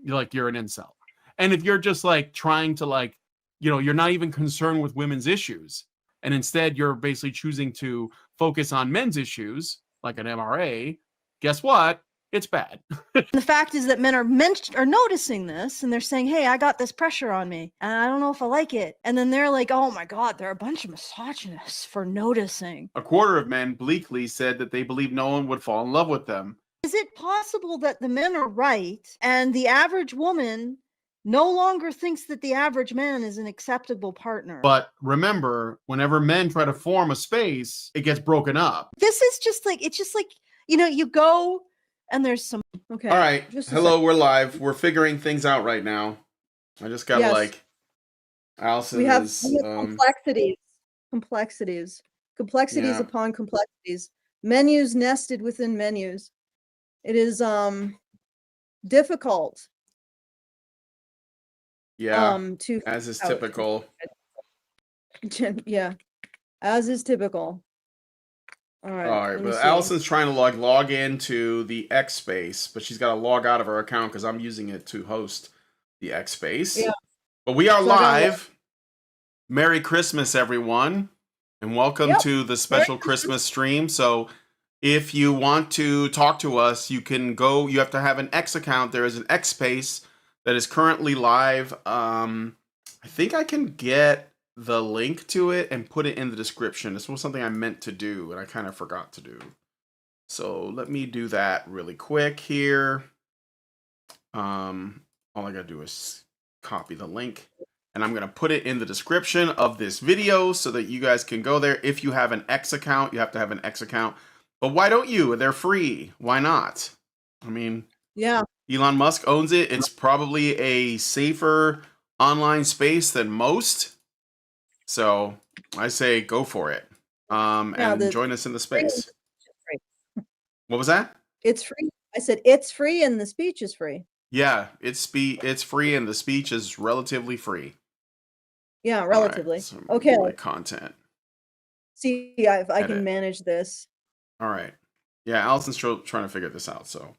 you're an incel. And if you're just like trying to like, you're not even concerned with women's issues, and instead you're basically choosing to focus on men's issues, like an MRA, guess what? It's bad. The fact is that men are noticing this, and they're saying, hey, I got this pressure on me, and I don't know if I like it. And then they're like, oh my God, they're a bunch of misogynists for noticing. A quarter of men bleakly said that they believe no one would fall in love with them. Is it possible that the men are right, and the average woman no longer thinks that the average man is an acceptable partner? But remember, whenever men try to form a space, it gets broken up. This is just like, it's just like, you go and there's some, okay. All right. Hello, we're live. We're figuring things out right now. I just got like, Allison we have is... complexities upon complexities. Menus nested within menus. It is difficult. Yeah, as is typical. Yeah, as is typical. All right, but Allison's trying to log into the X space, but she's got to log out of her account because I'm using it to host the X space. Yeah. But we are live. Merry Christmas, everyone, and welcome to the special Christmas stream. So if you want to talk to us, you can go. You have to have an X account. There is an X space that is currently live. I think I can get the link to it and put it in the description. This was something I meant to do and I kind of forgot to do. So let me do that really quick here. All I gotta do is copy the link, and I'm gonna put it in the description of this video so that you guys can go there. If you have an X account, you have to have an X account. But why don't you? They're free. Why not? I mean, Elon Musk owns it. It's probably a safer online space than most. So I say go for it. And join us in the space. What was that? It's free. I said it's free and the speech is free. Yeah, it's free and the speech is relatively free. Yeah, relatively. Right, so okay. My content. See if I can manage this. All right. Yeah, Allison's trying to figure this out, so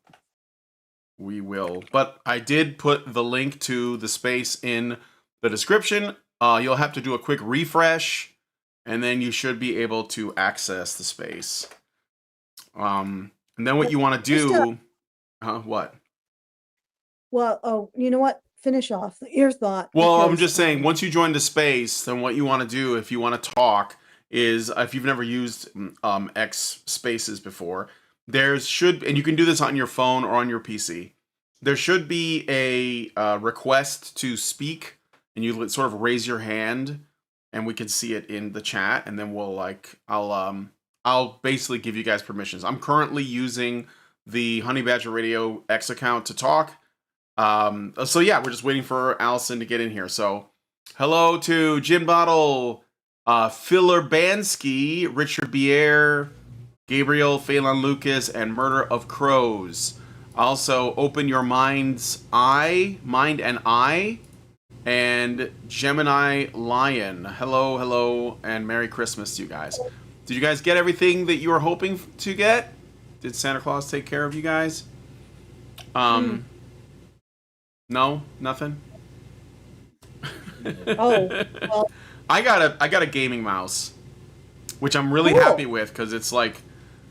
we will. But I did put the link to the space in the description. You'll have to do a quick refresh, and then you should be able to access the space. And then what you want to do... what? Well, you know what? Finish off your thought. Well, I'm just saying, once you join the space, then what you want to do, if you want to talk, is if you've never used X spaces before, and you can do this on your phone or on your PC, there should be a request to speak, and you sort of raise your hand, and we can see it in the chat, and then I'll basically give you guys permissions. I'm currently using the Honey Badger Radio X account to talk. So yeah, we're just waiting for Allison to get in here. So hello to Gin Bottle, Filler Bansky, Richard Bier, Gabriel, Phelan Lucas, and Murder of Crows. Also, Open Your Mind's Eye, Mind and Eye, and Gemini Lion. Hello, and Merry Christmas to you guys. Did you guys get everything that you were hoping to get? Did Santa Claus take care of you guys? No, nothing. Well. I got a gaming mouse, which I'm really happy with because it's like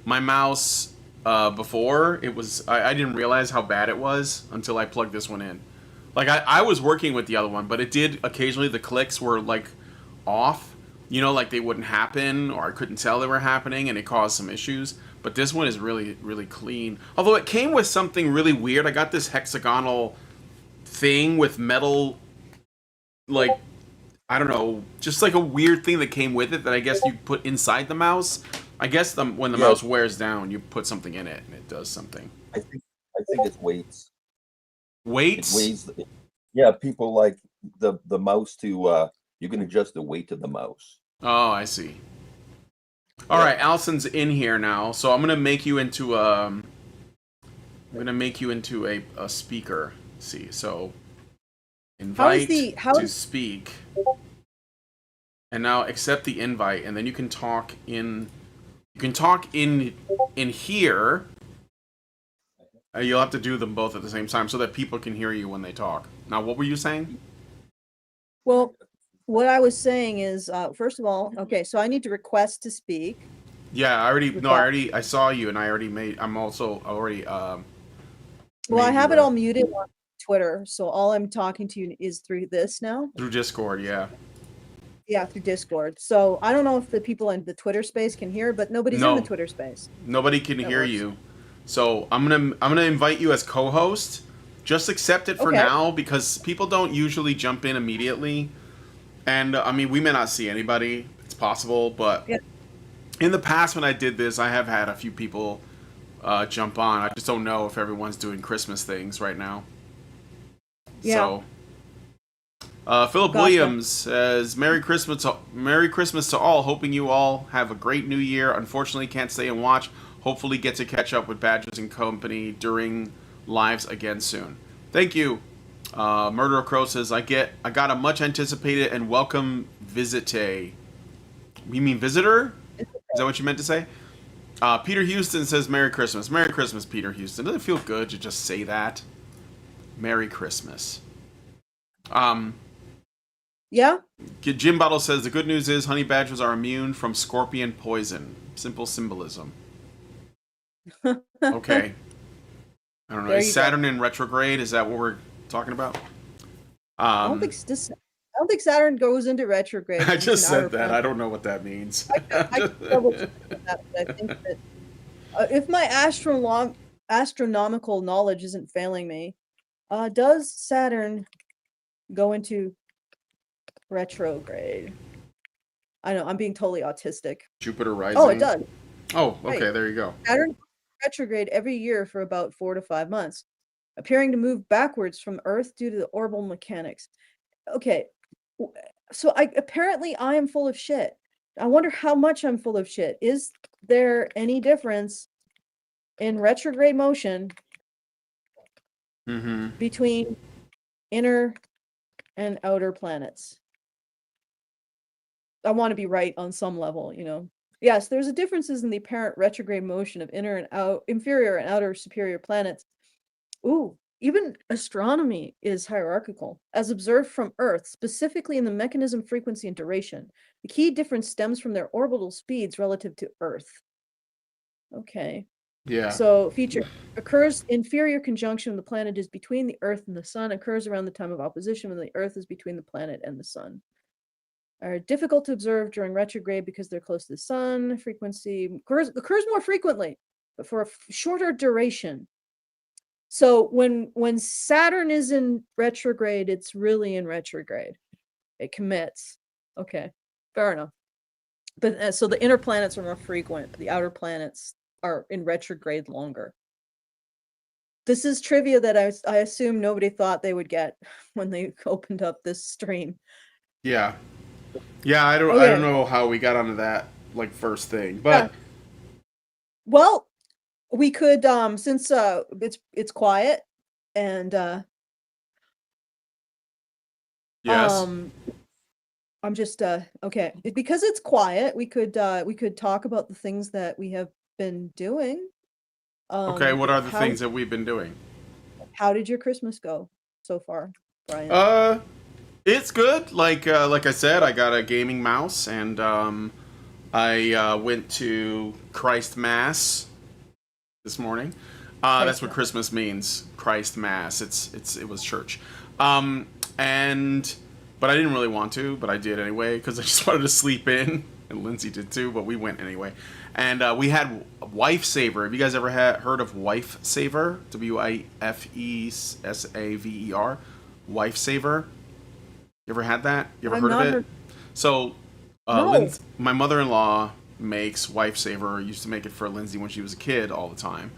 my mouse before it was. I didn't realize how bad it was until I plugged this one in. Like I was working with the other one, but it did occasionally the clicks were like off. Like they wouldn't happen, or I couldn't tell they were happening, and it caused some issues. But this one is really, really clean. Although it came with something really weird. I got this hexagonal thing with metal, like, I don't know, just like a weird thing that came with it that I guess you put inside the mouse. I guess when the mouse wears down, you put something in it and it does something. I think it's weights. Weights? It weighs, yeah, people like the mouse to you can adjust the weight of the mouse. Oh, I see. All right, Allison's in here now, so I'm gonna make you into a speaker. Let's see, so invite to speak, and now accept the invite, and then you can talk in. You can talk in here, You'll have to do them both at the same time so that people can hear you when they talk. Now, what were you saying? Well, what I was saying is, first of all, okay, so I need to request to speak. Yeah, I saw you, and I'm also already. Well, I have it all muted on Twitter, so all I'm talking to you is through this now. Through Discord, yeah. Yeah, through Discord. So I don't know if the people in the Twitter space can hear, but nobody's in the Twitter space. Nobody can hear you. So I'm gonna invite you as co-host. Just accept it for now because people don't usually jump in immediately. And I mean, we may not see anybody. It's possible, but in the past when I did this, I have had a few people jump on. I just don't know if everyone's doing Christmas things right now. Yeah. So, Philip Williams says, Merry Christmas to all. Hoping you all have a great new year. Unfortunately, can't stay and watch. Hopefully get to catch up with Badgers and company during lives again soon. Thank you. Murderer Crow says, I got a much anticipated and welcome visite. You mean visitor? Is that what you meant to say? Peter Houston says, Merry Christmas. Merry Christmas, Peter Houston. Doesn't it feel good to just say that? Merry Christmas. Yeah? Jim Bottle says, the good news is honey badgers are immune from scorpion poison. Simple symbolism. Okay. I don't know. Is Saturn in retrograde? Is that what we're talking about? I don't think Saturn goes into retrograde. I just said that. I don't know what that means. I double check that, but I think that if my astronomical knowledge isn't failing me, does Saturn go into retrograde? I know I'm being totally autistic. Jupiter rising. Oh, it does. Oh, okay. Right. There you go. Saturn retrograde every year for about 4 to 5 months, appearing to move backwards from Earth due to the orbital mechanics. Okay, so I am full of shit. I wonder how much I'm full of shit. Is there any difference in retrograde motion between inner and outer planets? I want to be right on some level, you know. Yes, there's a differences in the apparent retrograde motion of inferior and outer superior planets. Ooh, even astronomy is hierarchical, as observed from Earth, specifically in the mechanism, frequency, and duration. The key difference stems from their orbital speeds relative to Earth. Okay. Yeah. So feature occurs inferior conjunction when the planet is between the Earth and the Sun, occurs around the time of opposition when the Earth is between the planet and the Sun. Are difficult to observe during retrograde because they're close to the Sun. Frequency occurs more frequently, but for a shorter duration. So when Saturn is in retrograde, it's really in retrograde. It commits. Okay, fair enough. But so the inner planets are more frequent. The outer planets are in retrograde longer. This is trivia that I assume nobody thought they would get when they opened up this stream. Yeah. Yeah, I don't know how we got onto that like first thing, but well, we could since it's quiet and yes. I'm just okay, because it's quiet, we could talk about the things that we have been doing. Okay, what are the things that we've been doing? How did your Christmas go so far, Brian? It's good. Like I said, I got a gaming mouse, and I went to Christ Mass this morning. That's what Christmas means. Christ Mass. It was church. But I didn't really want to, but I did anyway because I just wanted to sleep in, and Lindsay did too. But we went anyway, and we had Wife Saver. Have you guys ever heard of Wife Saver? WIFESAVER. Wife Saver. You ever had that? You ever heard of it? So, no. My mother-in-law makes Wife Saver. Used to make it for Lindsay when she was a kid all the time,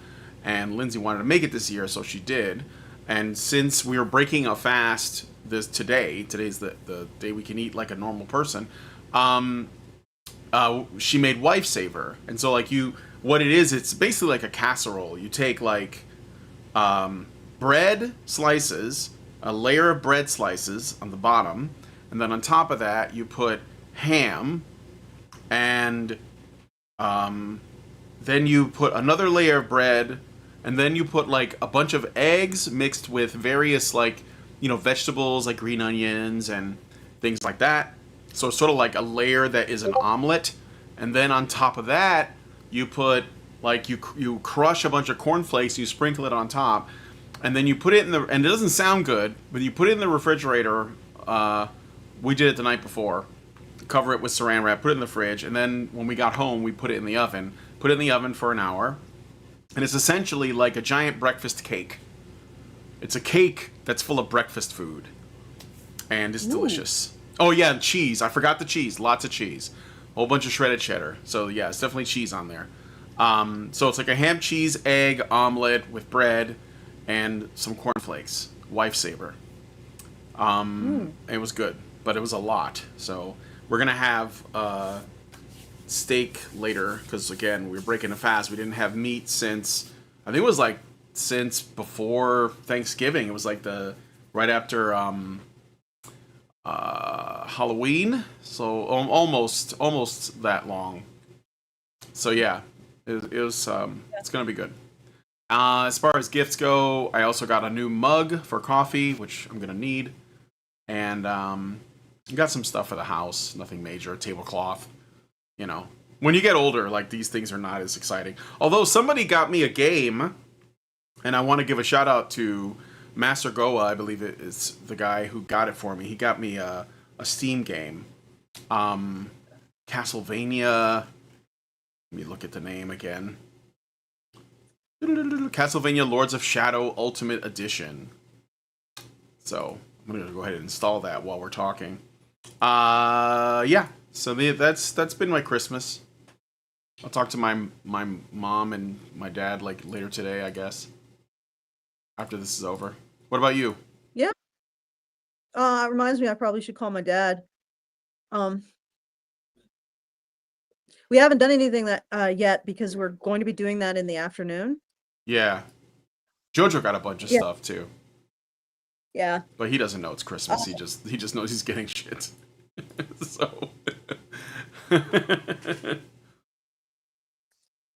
and Lindsay wanted to make it this year, so she did. And since we were breaking a fast today's the day we can eat like a normal person, she made Wife Saver. And so what it is, it's basically like a casserole. You take like bread slices, a layer of bread slices on the bottom, and then on top of that you put ham, and then you put another layer of bread, and then you put like a bunch of eggs mixed with various like, you know, vegetables like green onions and things like that. So it's sort of like a layer that is an omelet, and then on top of that, you put like you crush a bunch of cornflakes, you sprinkle it on top, and then you put it in the, and it doesn't sound good, but you put it in the refrigerator. We did it the night before. Cover it with saran wrap, put it in the fridge, and then when we got home, we put it in the oven. Put it in the oven for an hour, and it's essentially like a giant breakfast cake. It's a cake that's full of breakfast food, and it's delicious. Oh yeah, and cheese. I forgot the cheese. Lots of cheese. A whole bunch of shredded cheddar. So yeah, it's definitely cheese on there. So it's like a ham, cheese, egg omelet with bread and some cornflakes. Lifesaver. It was good, but it was a lot. So we're gonna have steak later because again we're breaking a fast. We didn't have meat since I think it was like since before Thanksgiving. It was like the right after Halloween, so almost that long. So yeah, it was it's gonna be good. As far as gifts go, I also got a new mug for coffee, which I'm gonna need, and got some stuff for the house. Nothing major, a tablecloth. You know, when you get older, like these things are not as exciting. Although somebody got me a game, and I want to give a shout out to Master Goa. I believe it is the guy who got it for me. He got me a Steam game, Castlevania. Let me look at the name again. Castlevania Lords of Shadow Ultimate Edition. So I'm gonna go ahead and install that while we're talking. Yeah. So that's been my Christmas. I'll talk to my mom and my dad like later today, I guess. After this is over. What about you? Yeah. It reminds me I probably should call my dad. We haven't done anything that yet because we're going to be doing that in the afternoon. Yeah. Jojo got a bunch of stuff too. Yeah. But he doesn't know it's Christmas. He just knows he's getting shit. So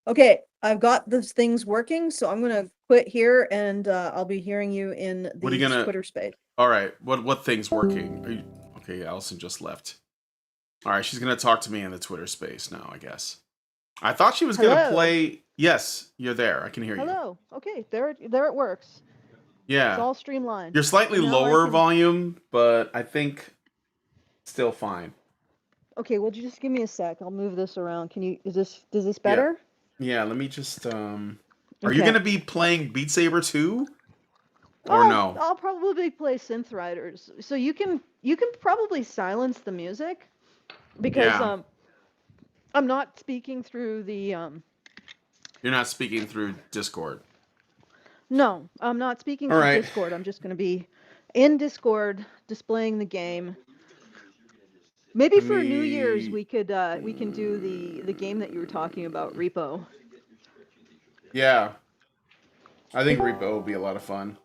Okay, I've got those things working, so I'm gonna quit here and I'll be hearing you in the Twitter space. All right. What thing's working? Okay, Allison just left. All right, she's gonna talk to me in the Twitter space now, I guess. I thought she was gonna play. Yes, you're there. I can hear you. Hello. Okay, there it works. Yeah. It's all streamlined. You're slightly lower volume, but I think still fine. Okay, well, just give me a sec. I'll move this around. Does this better? Yeah, let me just Are you gonna be playing Beat Saber 2? Or no? I'll probably play Synth Riders. So you can probably silence the music because I'm not speaking through the You're not speaking through Discord. No, I'm not speaking through Discord. I'm just going to be in Discord displaying the game. Maybe for New Year's we can do the game that you were talking about, Repo. Yeah. I think Repo will be a lot of fun.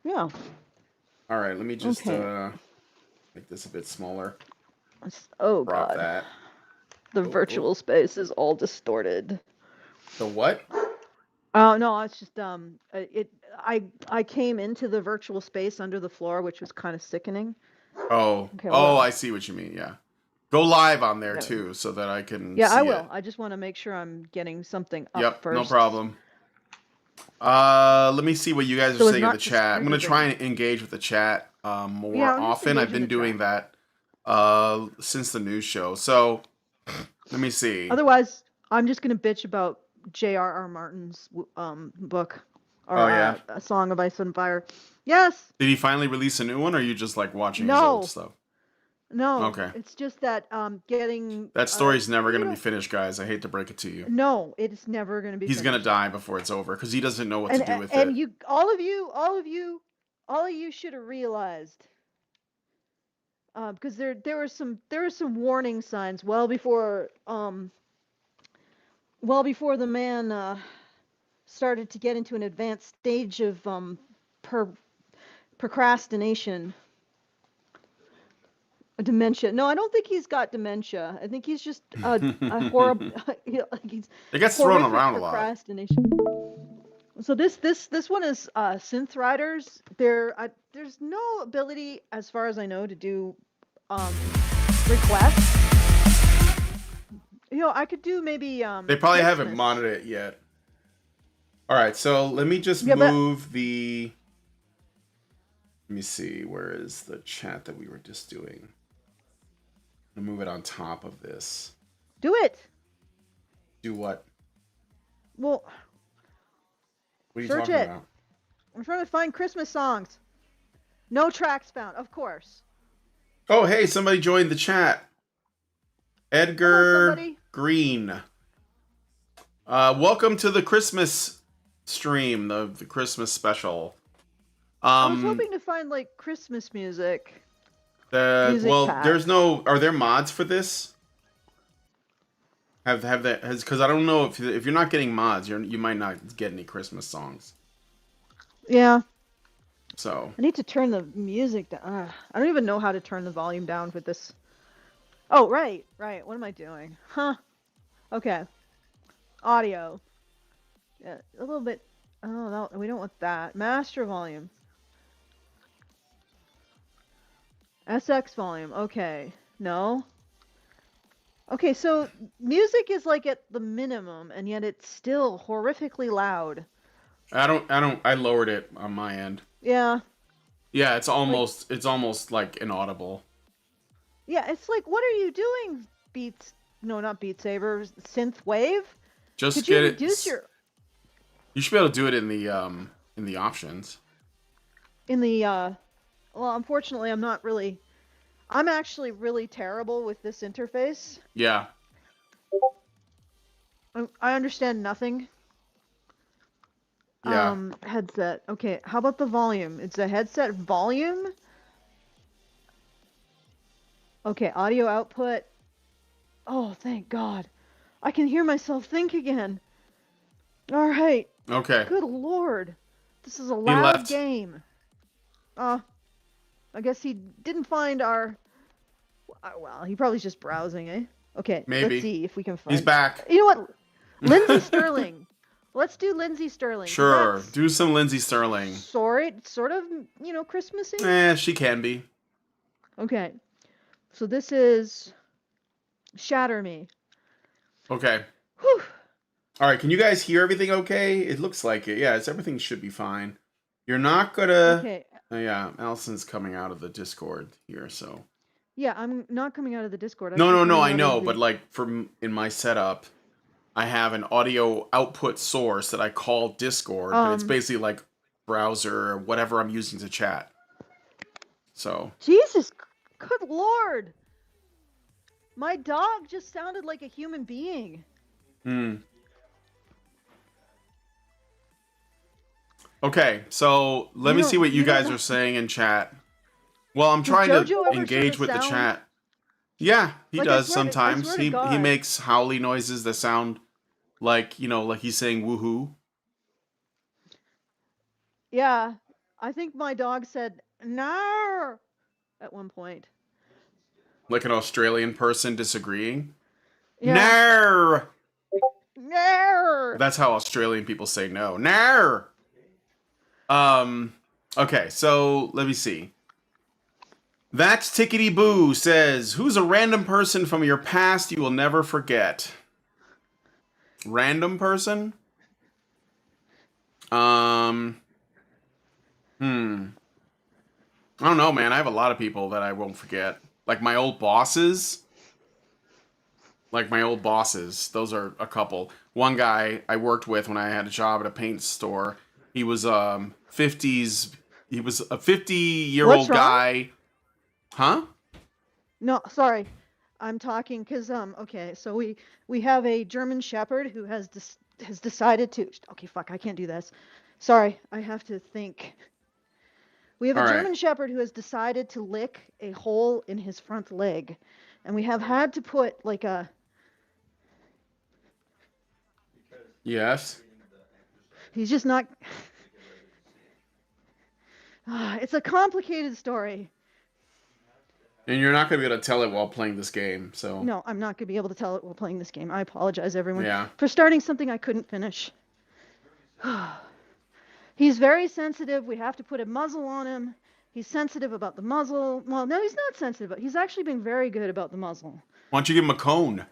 Yeah. All right, let me just make this a bit smaller. Oh Drop God. that. The virtual space is all distorted. The what? Oh no, it's just I came into the virtual space under the floor, which was kind of sickening. Oh. Okay, I see what you mean. Yeah. Go live on there too so that I can see I will. I just want to make sure I'm getting something up first. No problem. Let me see what you guys are saying in the chat. I'm going to try and engage with the chat more often. I've been doing that since the news show. So, let me see. Otherwise, I'm just going to bitch about J.R.R. Martin's book or A Song of Ice and Fire. Yes. Did he finally release a new one or are you just like watching his old stuff? No. Okay. It's just that getting that story's never going to be finished, guys. I hate to break it to you. No, it's never going to be He's going to die before it's over because he doesn't know what to do with it. And all of you should have realized because there were some warning signs well before the man started to get into an advanced stage of procrastination. Dementia. No, I don't think he's got dementia. I think he's just a horrible. It gets thrown around a lot. Procrastination. So this one is synth riders. There's no ability, as far as I know, to do requests. You know, I could do maybe They probably haven't Christmas. modded it yet. All right, so let me just Yeah, but- move the. Let me see. Where is the chat that we were just doing? I'm gonna move it on top of this. Do it. Do what? Well, What are you search talking it. about? I'm trying to find Christmas songs. No tracks found, of course. Oh, hey, somebody joined the chat. Hello, Edgar somebody. Green. Welcome to the Christmas stream, the Christmas special. I was hoping to find like Christmas music. Music Well, pack. there's no. Are there mods for this? Have that? Because I don't know if you're not getting mods, you might not get any Christmas songs. Yeah. So I need to turn the music down. I don't even know how to turn the volume down with this. Oh, right. What am I doing? Huh. Okay. Audio. Yeah, a little bit. Oh, no, we don't want that. Master volume. SX volume. Okay. No. Okay, so music is like at the minimum, and yet it's still horrifically loud. I lowered it on my end. Yeah. Yeah, it's almost like inaudible. Yeah, it's like, what are you doing, Beats? No, not Beat Saber. Synth Wave. Just Could get you it. reduce your You should be able to do it in the options. in the Well, unfortunately, I'm actually really terrible with this interface. Yeah. I understand nothing. Yeah. Headset. Okay, how about the volume? It's a headset volume. Okay, audio output. Oh, thank God. I can hear myself think again. All right. Okay. Good Lord. This is a He loud left. game. I guess he didn't find our... Well, he probably's just browsing, eh? Okay, Maybe. let's see if we can find... He's back. You know what? Lindsay Sterling. Let's do Lindsay Sterling. Sure. Do some Lindsay Sterling. Sort of, Christmassy? She can be. Okay. So this is Shatter Me. Okay. Whew. All right. Can you guys hear everything okay? It looks like it. Yeah, everything should be fine. You're not gonna... Okay. Yeah, Allison's coming out of the Discord here, so... Yeah, I'm not coming out of the Discord. No, I know, but like in my setup, I have an audio output source that I call Discord, but it's basically like browser or whatever I'm using to chat. So. Jesus, good Lord. My dog just sounded like a human being. Okay, so let me see what you guys are saying in chat. Well, I'm trying to engage with the chat. Yeah, he does sometimes. He makes howly noises that sound like, like he's saying woohoo. Yeah, I think my dog said no at one point. Like an Australian person disagreeing. Yeah. No. No. That's how Australian people say no. No. Okay, so let me see. That's Tickety Boo says, who's a random person from your past you will never forget? Random person? I don't know, man. I have a lot of people that I won't forget. Like my old bosses. Those are a couple. One guy I worked with when I had a job at a paint store. He was 50s. He was a 50-year-old guy. Huh? No, sorry. I'm talking because okay, so we have a German Shepherd who has decided to... Okay, fuck, I can't do this. Sorry, I have to think. We have a German Shepherd who has decided to lick a hole in his front leg, and we have had to put like a... Yes. He's just not... It's a complicated story. And you're not going to be able to tell it while playing this game, so... No, I'm not going to be able to tell it while playing this game. I apologize, everyone, Yeah. for starting something I couldn't finish. He's very sensitive. We have to put a muzzle on him. He's sensitive about the muzzle. Well, no, he's not sensitive, but he's actually been very good about the muzzle. Why don't you give him a cone?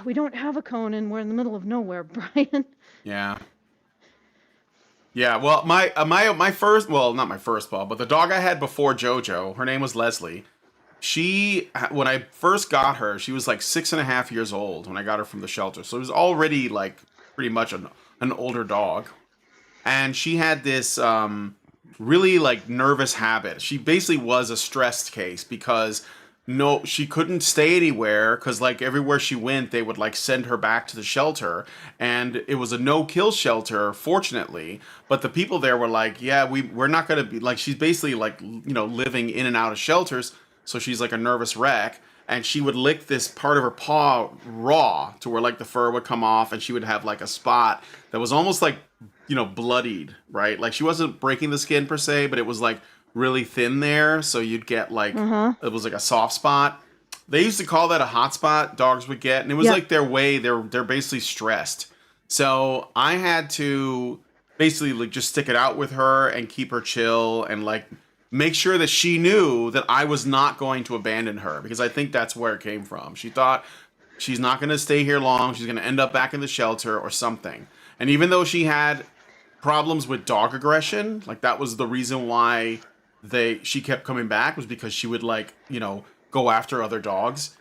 We don't have a cone, and we're in the middle of nowhere, Brian. Yeah. Yeah, well, my first, well, not my first pup, but the dog I had before Jojo, her name was Leslie. She, when I first got her, she was like 6.5 years old when I got her from the shelter. So it was already like pretty much an older dog. And she had this really like nervous habit. She basically was a stressed case because no, she couldn't stay anywhere because like everywhere she went, they would like send her back to the shelter, and it was a no-kill shelter, fortunately. But the people there were like, yeah, we're not gonna be like. She's basically like living in and out of shelters, so she's like a nervous wreck. And she would lick this part of her paw raw to where like the fur would come off, and she would have like a spot that was almost like bloodied, right? Like she wasn't breaking the skin per se, but it was like really thin there, so you'd get like it was like a soft spot. They used to call that a hot spot dogs would get, and it was like their way. They're basically stressed. So I had to basically like just stick it out with her and keep her chill and like make sure that she knew that I was not going to abandon her, because I think that's where it came from. She thought she's not going to stay here long. She's going to end up back in the shelter or something. And even though she had problems with dog aggression, like that was the reason why she kept coming back, was because she would like, go after other dogs.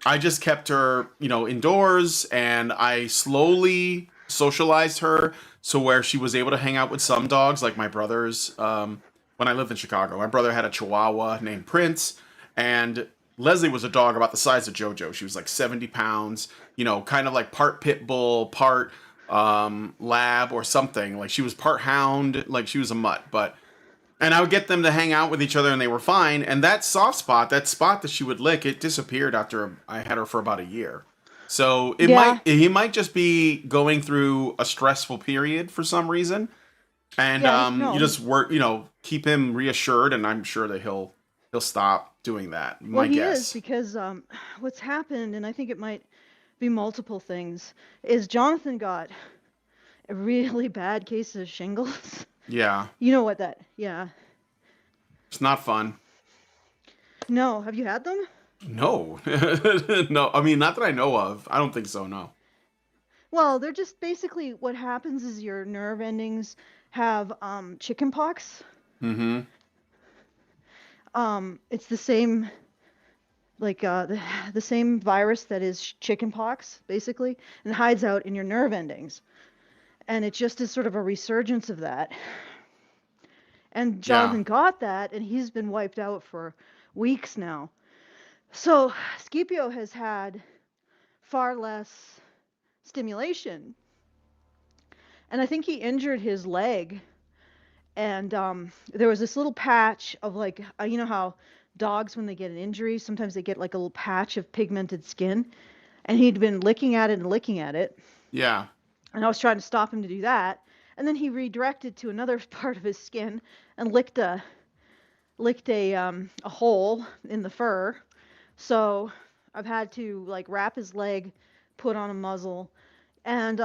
I just kept her, indoors, and I slowly socialized her so where she was able to hang out with some dogs, like my brother's. When I lived in Chicago, my brother had a Chihuahua named Prince, and Leslie was a dog about the size of Jojo. She was like 70 pounds, kind of like part pit bull, part lab or something. Like she was part hound, like she was a mutt, and I would get them to hang out with each other, and they were fine. And that soft spot, that spot that she would lick, it disappeared after I had her for about a year. So he might just be going through a stressful period for some reason. And you just work, keep him reassured, and I'm sure that he'll stop doing that. Well, he is, because what's happened, and I think it might be multiple things, is Jonathan got a really bad case of shingles. Yeah. You know what that? Yeah. It's not fun. No, have you had them? No. No, I mean, not that I know of. I don't think so, no. Well, they're just basically, what happens is your nerve endings have chicken pox. Mm-hmm. It's the same, like the same virus that is chicken pox, basically, and hides out in your nerve endings. And it just is sort of a resurgence of that. And Jonathan got that, and he's been wiped out for weeks now. So Scipio has had far less stimulation. And I think he injured his leg. And there was this little patch of like, you know how dogs, when they get an injury, sometimes they get like a little patch of pigmented skin. And he'd been licking at it and licking at it. Yeah. And I was trying to stop him to do that. And then he redirected to another part of his skin and licked a hole in the fur. So I've had to like wrap his leg, put on a muzzle, and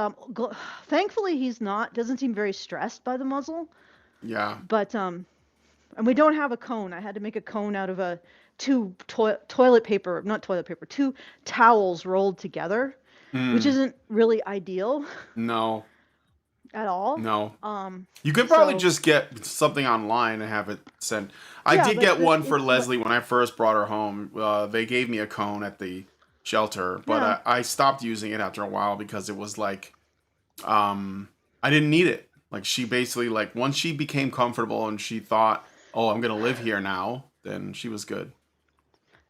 thankfully doesn't seem very stressed by the muzzle. Yeah. But and we don't have a cone. I had to make a cone out of two towels rolled together, which isn't really ideal. No. At all. No. You could probably just get something online and have it sent. I did get one for Leslie when I first brought her home. They gave me a cone at the shelter, but I stopped using it after a while because it was like, I didn't need it. Like she basically, like once she became comfortable and she thought, oh, I'm going to live here now, then she was good.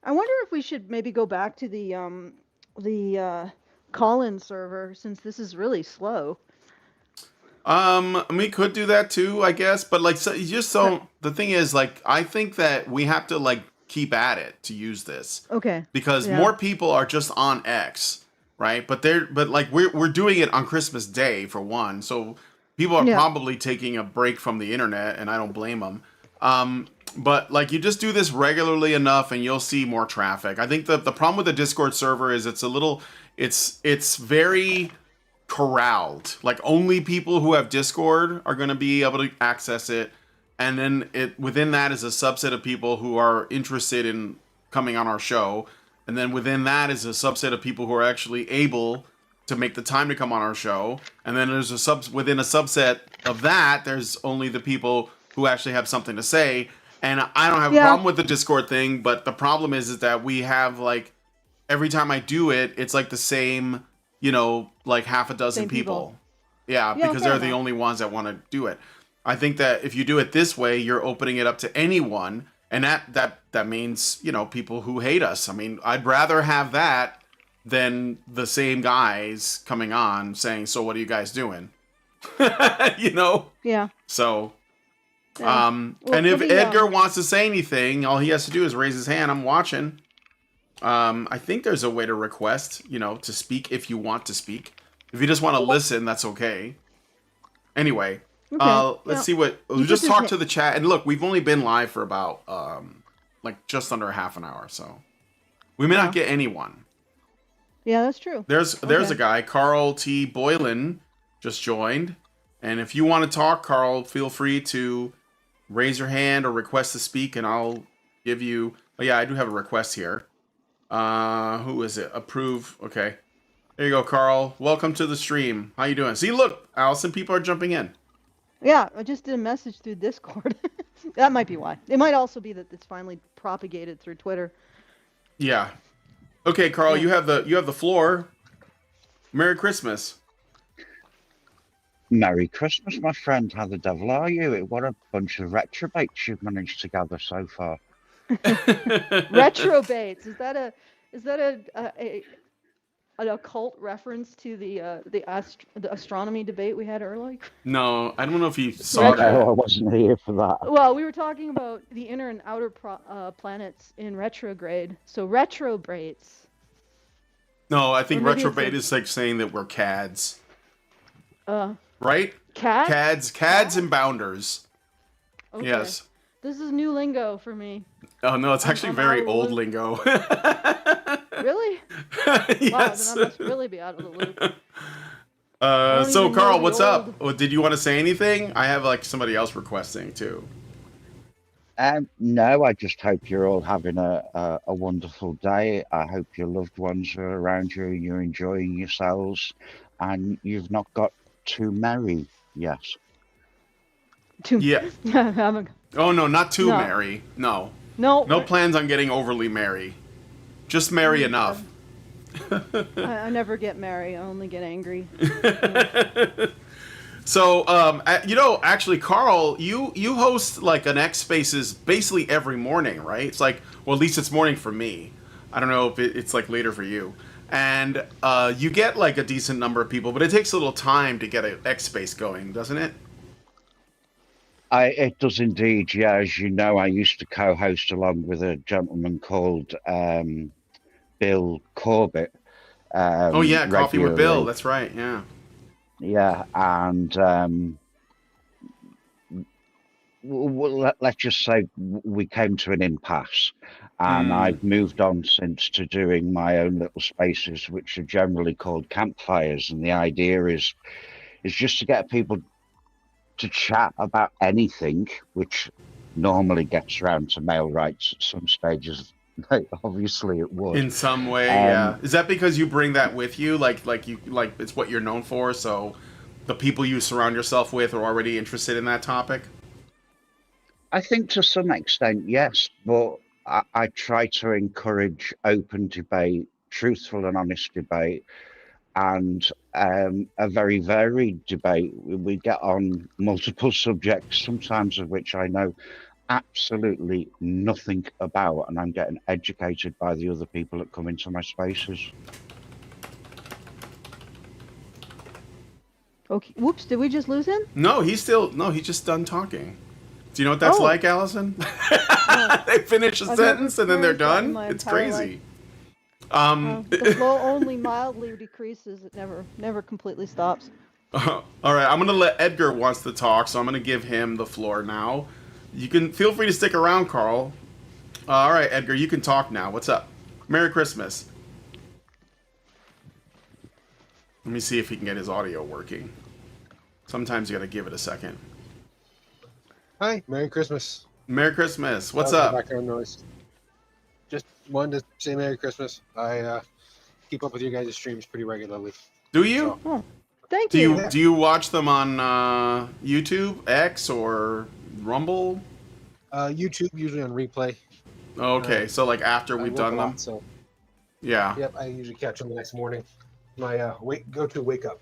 I wonder if we should maybe go back to the call-in server, since this is really slow. We could do that too, I guess, but like, the thing is, like, I think that we have to like keep at it to use this. Okay. Because more people are just on X, right? But we're doing it on Christmas Day for one, so people are probably taking a break from the internet, and I don't blame them. But like, you just do this regularly enough, and you'll see more traffic. I think the problem with the Discord server is it's very corralled. Like only people who have Discord are going to be able to access it, and then within that is a subset of people who are interested in coming on our show, and then within that is a subset of people who are actually able to make the time to come on our show, and then there's within a subset of that there's only the people who actually have something to say. And I don't have a problem with the Discord thing, but the problem is that we have like every time I do it, it's like the same, like half a dozen people. Yeah, because they're the only ones that want to do it. I think that if you do it this way, you're opening it up to anyone, and that means, people who hate us. I mean, I'd rather have that than the same guys coming on saying, "So what are you guys doing?" Yeah. So, Well, and if Edgar wants to say anything, all he has to do is raise his hand. I'm watching. I think there's a way to request, to speak if you want to speak. If you just want to listen, that's okay. Anyway, let's see what. We'll just talk to the chat. And look, we've only been live for about like just under half an hour, so we may not get anyone. Yeah, that's true. There's a guy, Carl T. Boylan, just joined. And if you want to talk, Carl, feel free to raise your hand or request to speak, and I'll give you. Oh yeah, I do have a request here. Who is it? Approve. Okay. There you go, Carl. Welcome to the stream. How you doing? See, look, Allison, people are jumping in. Yeah, I just did a message through Discord. That might be why. It might also be that it's finally propagated through Twitter. Yeah. Okay, Carl, you have the floor. Merry Christmas. Merry Christmas, my friend. How the devil are you? What a bunch of retrobates you've managed to gather so far. Retrobates. Is that an occult reference to the astronomy debate we had earlier? No, I don't know if you saw that. No, I wasn't here for that. Well, we were talking about the inner and outer planets in retrograde. So retrobates. No, I think retrobate is like saying that we're cads. Right? Cads and bounders. Okay. Yes. This is new lingo for me. Oh no, it's actually very old lingo. Really? Yes. Wow, then I must really be out of the loop. So Carl, what's up? Did you want to say anything? I have like somebody else requesting too. No, I just hope you're all having a wonderful day. I hope your loved ones are around you, you're enjoying yourselves, and you've not got too merry yet. Yeah. Oh no, not too merry. No. No plans on getting overly merry. Just merry enough. I never get merry. I only get angry. So, actually, Carl, you host like an X Spaces basically every morning, right? It's like, well, at least it's morning for me. I don't know if it's like later for you. And you get like a decent number of people, but it takes a little time to get an X Space going, doesn't it? It does indeed, yeah. As you know, I used to co-host along with a gentleman called Bill Corbett. Oh yeah, Coffee with Bill. That's right. Yeah. Yeah, and let's just say we came to an impasse, and I've moved on since to doing my own little spaces, which are generally called campfires, and the idea is just to get people to chat about anything, which normally gets around to male rights at some stages. Obviously it would in some way. Yeah, is that because you bring that with you, like it's what you're known for, so the people you surround yourself with are already interested in that topic? I think to some extent yes, but I try to encourage open debate, truthful and honest debate, and a very varied debate. We get on multiple subjects, sometimes of which I know absolutely nothing about, and I'm getting educated by the other people that come into my spaces. Okay. Whoops, did we just lose him? No, he's just done talking. Do you know what that's like, Allison? They finish a sentence and then they're done. It's crazy. The flow only mildly decreases. It never completely stops. All right, I'm gonna let Edgar wants to talk, so I'm gonna give him the floor now. You can feel free to stick around, Carl. All right, Edgar, you can talk now. What's up? Merry Christmas. Let me see if he can get his audio working. Sometimes you gotta give it a second. Hi, Merry Christmas. Merry Christmas. What's Sorry for up? the background noise. Just wanted to say Merry Christmas. I keep up with you guys' streams pretty regularly. Do you? Oh, thank Do you. you do you watch them on YouTube, X, or Rumble? YouTube usually on replay. Okay, so like after I we've work done a lot, them. so Yeah. yep, I usually catch them the next morning. My go-to wake up.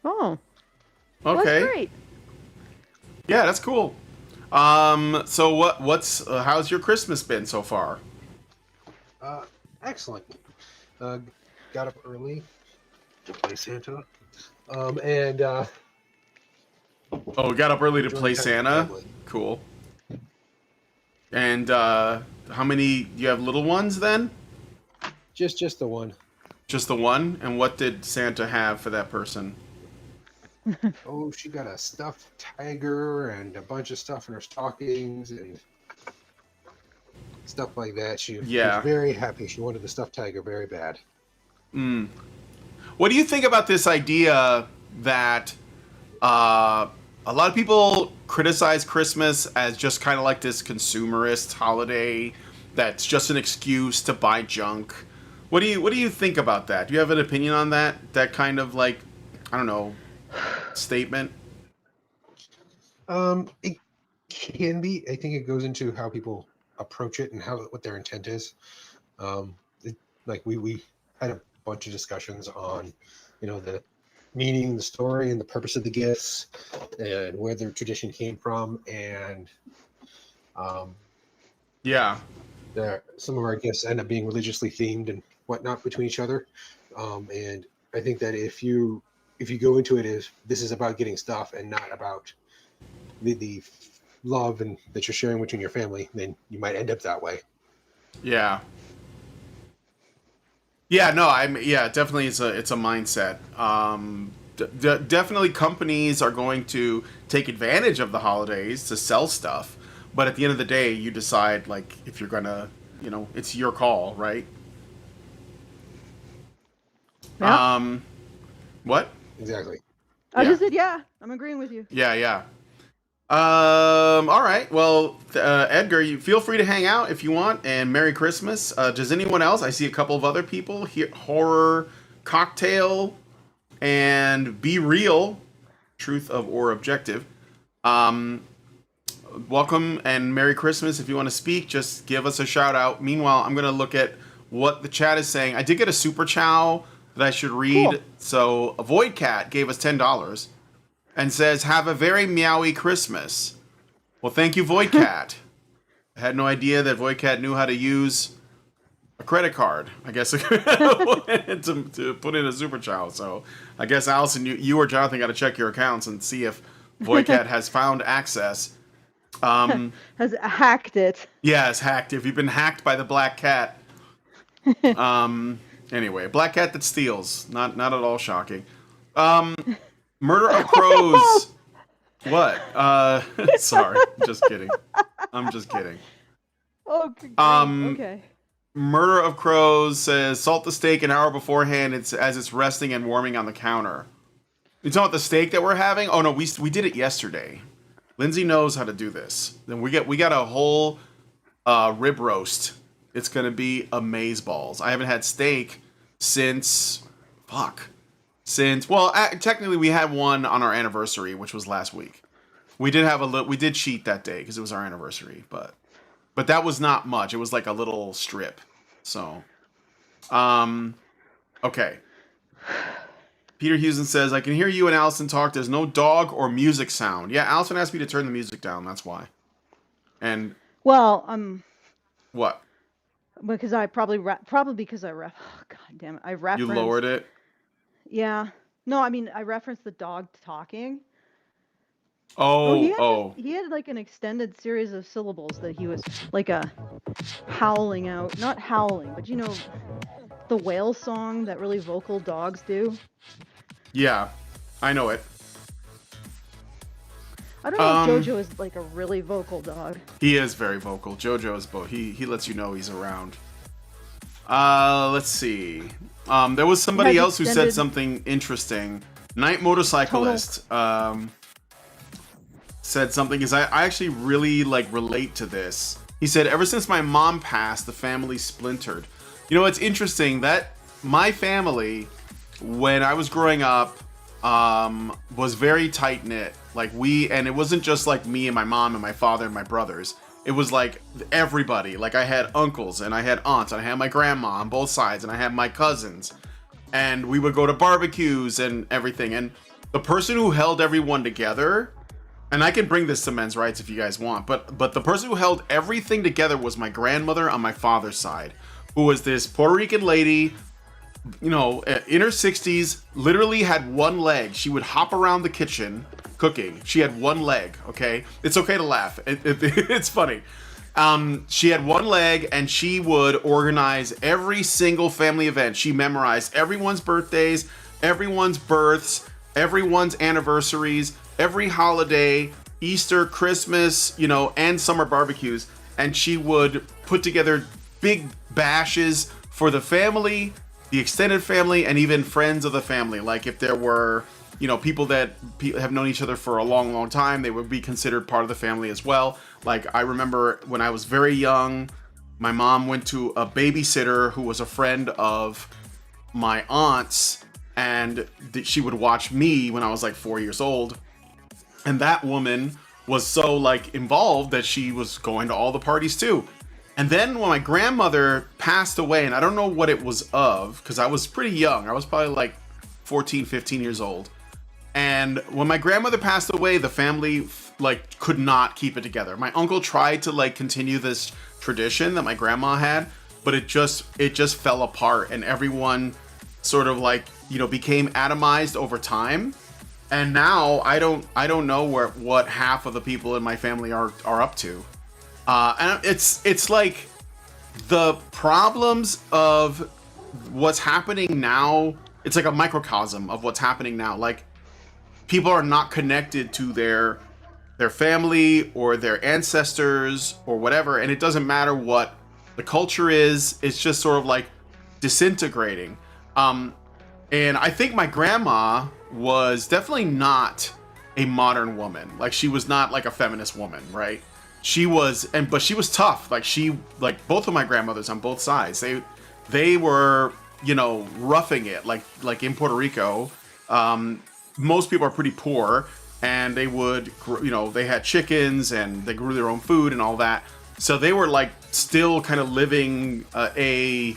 Oh, well, Okay. that's great. Yeah, that's cool. So what's how's your Christmas been so far? Excellent. Got up early to play Santa. And Oh, we got up early to enjoying play time with Santa. family. Cool. And how many do you have little ones then? Just the one. Just the one? And what did Santa have for that person? Oh, she got a stuffed tiger and a bunch of stuff in her stockings and stuff like that. She was very happy. She wanted the stuffed tiger very bad. Mm. What do you think about this idea that a lot of people criticize Christmas as just kind of like this consumerist holiday that's just an excuse to buy junk? What do you think about that? Do you have an opinion on that? That kind of like, I don't know, statement? It can be. I think it goes into how people approach it and what their intent is. Like we had a bunch of discussions on, the meaning, the story, and the purpose of the gifts, and where the tradition came from, and Yeah. some of our gifts end up being religiously themed and whatnot between each other. And I think that if you go into it as this is about getting stuff and not about the love and that you're sharing between your family, then you might end up that way. Yeah. Yeah, no, definitely it's a mindset. Definitely companies are going to take advantage of the holidays to sell stuff, but at the end of the day, you decide like if you're gonna, it's your call, right? Yeah. What? Exactly. I Yeah. just said, yeah, I'm agreeing with you. Yeah. All right. Well, Edgar, you feel free to hang out if you want, and Merry Christmas. Does anyone else? I see a couple of other people here. Horror Cocktail and Be Real, Truth of or Objective. Welcome and Merry Christmas. If you want to speak, just give us a shout out. Meanwhile, I'm going to look at what the chat is saying. I did get a super chow that I should read. Cool. So, a Void Cat gave us $10 and says, "Have a very meowy Christmas." Well, thank you, Void Cat. I had no idea that Void Cat knew how to use a credit card, I guess, to put in a super chow. So I guess, Allison, you or Jonathan got to check your accounts and see if Void Cat has found access. Has hacked it. Yeah, it's hacked. If you've been hacked by the Black Cat. Anyway, Black Cat that steals. Not at all shocking. Murder of Crows. What? Sorry. Just kidding. I'm just kidding. Oh, great. Okay. Murder of Crows says, salt the steak an hour beforehand as it's resting and warming on the counter. You talking about the steak that we're having? Oh no, we did it yesterday. Lindsay knows how to do this. Then we got a whole rib roast. It's gonna be amazeballs. I haven't had steak since technically we had one on our anniversary, which was last week. We did cheat that day because it was our anniversary, but that was not much. It was like a little strip. So, okay. Peter Houston says, I can hear you and Allison talk. There's no dog or music sound. Yeah, Allison asked me to turn the music down. That's why. And Well, what? because I probably because I oh, God damn it, I referenced. You lowered it? Yeah. No, I mean I referenced the dog talking. He had like an extended series of syllables that he was like howling out. Not howling, but the whale song that really vocal dogs do. Yeah, I know it. I don't know if Jojo is like a really vocal dog. He is very vocal. Jojo is both. He lets you know he's around. Let's see. There was somebody has else who said extended- something interesting. Night Motorcyclist said something, because I actually really like relate to this. He said, ever since my mom passed, the family splintered. You know, it's interesting that my family, when I was growing up, was very tight knit. Like and it wasn't just like me and my mom and my father and my brothers. It was like everybody. Like I had uncles and I had aunts and I had my grandma on both sides and I had my cousins, and we would go to barbecues and everything. And the person who held everyone together, and I can bring this to men's rights if you guys want, but the person who held everything together was my grandmother on my father's side, who was this Puerto Rican lady, you know, in her 60s, literally had one leg. She would hop around the kitchen cooking. She had one leg, okay? It's okay to laugh. It's funny. She had one leg, and she would organize every single family event. She memorized everyone's birthdays, everyone's births, everyone's anniversaries, every holiday, Easter, Christmas, you know, and summer barbecues. And she would put together big bashes for the family, the extended family, and even friends of the family. Like if there were, you know, people that have known each other for a long, long time, they would be considered part of the family as well. Like I remember when I was very young, my mom went to a babysitter who was a friend of my aunt's, and she would watch me when I was like 4 years old. And that woman was so like involved that she was going to all the parties too. And then when my grandmother passed away, and I don't know what it was of, because I was pretty young. I was probably like 14, 15 years old. And when my grandmother passed away, the family like could not keep it together. My uncle tried to like continue this tradition that my grandma had, but it just fell apart, and everyone sort of like, you know, became atomized over time. And now I don't know what half of the people in my family are up to. And it's like the problems of what's happening now. It's like a microcosm of what's happening now. Like people are not connected to their family or their ancestors or whatever. And it doesn't matter what the culture is. It's just sort of like disintegrating. And I think my grandma was definitely not a modern woman. Like she was not like a feminist woman, right? She was, but she was tough. Like both of my grandmothers on both sides, they were, you know, roughing it. Like in Puerto Rico, most people are pretty poor, and they would, you know, they had chickens and they grew their own food and all that. So they were like still kind of living I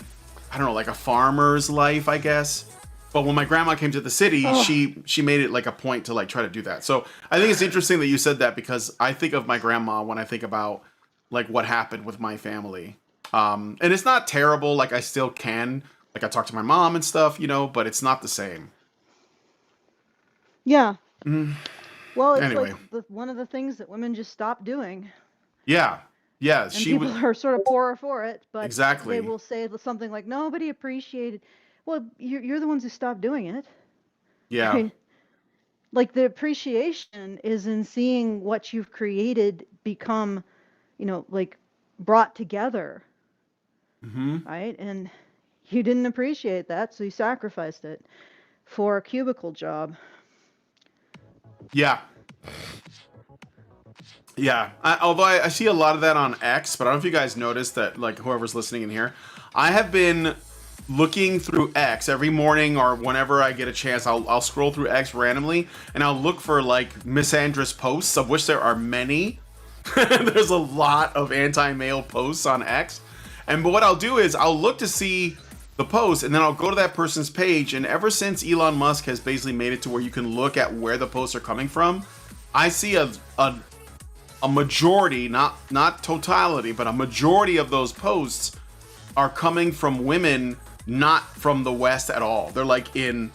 don't know, like a farmer's life, I guess. But when my grandma came to the city, she made it like a point to like try to do that. So I think it's interesting that you said that, because I think of my grandma when I think about like what happened with my family. And it's not terrible. Like I still can, like I talk to my mom and stuff, you know, but it's not the same. Yeah. Mm. Well, it's Anyway. like one of the things that women just stopped doing. Yeah. Yeah. And people are sort of poorer for it, but exactly. they will say something like, nobody appreciated. Well, you're the ones who stopped doing it. Yeah. Right? Like the appreciation is in seeing what you've created become, you know, like brought together. Mm-hmm. Right? And you didn't appreciate that, so you sacrificed it for a cubicle job. Yeah. Yeah. Although I see a lot of that on X, but I don't know if you guys noticed that, like whoever's listening in here, I have been looking through X every morning, or whenever I get a chance, I'll scroll through X randomly, and I'll look for like misandrous posts, of which there are many. There's a lot of anti-male posts on X. But what I'll do is I'll look to see the post, and then I'll go to that person's page. And ever since Elon Musk has basically made it to where you can look at where the posts are coming from, I see a majority, not totality, but a majority of those posts are coming from women not from the West at all. They're like in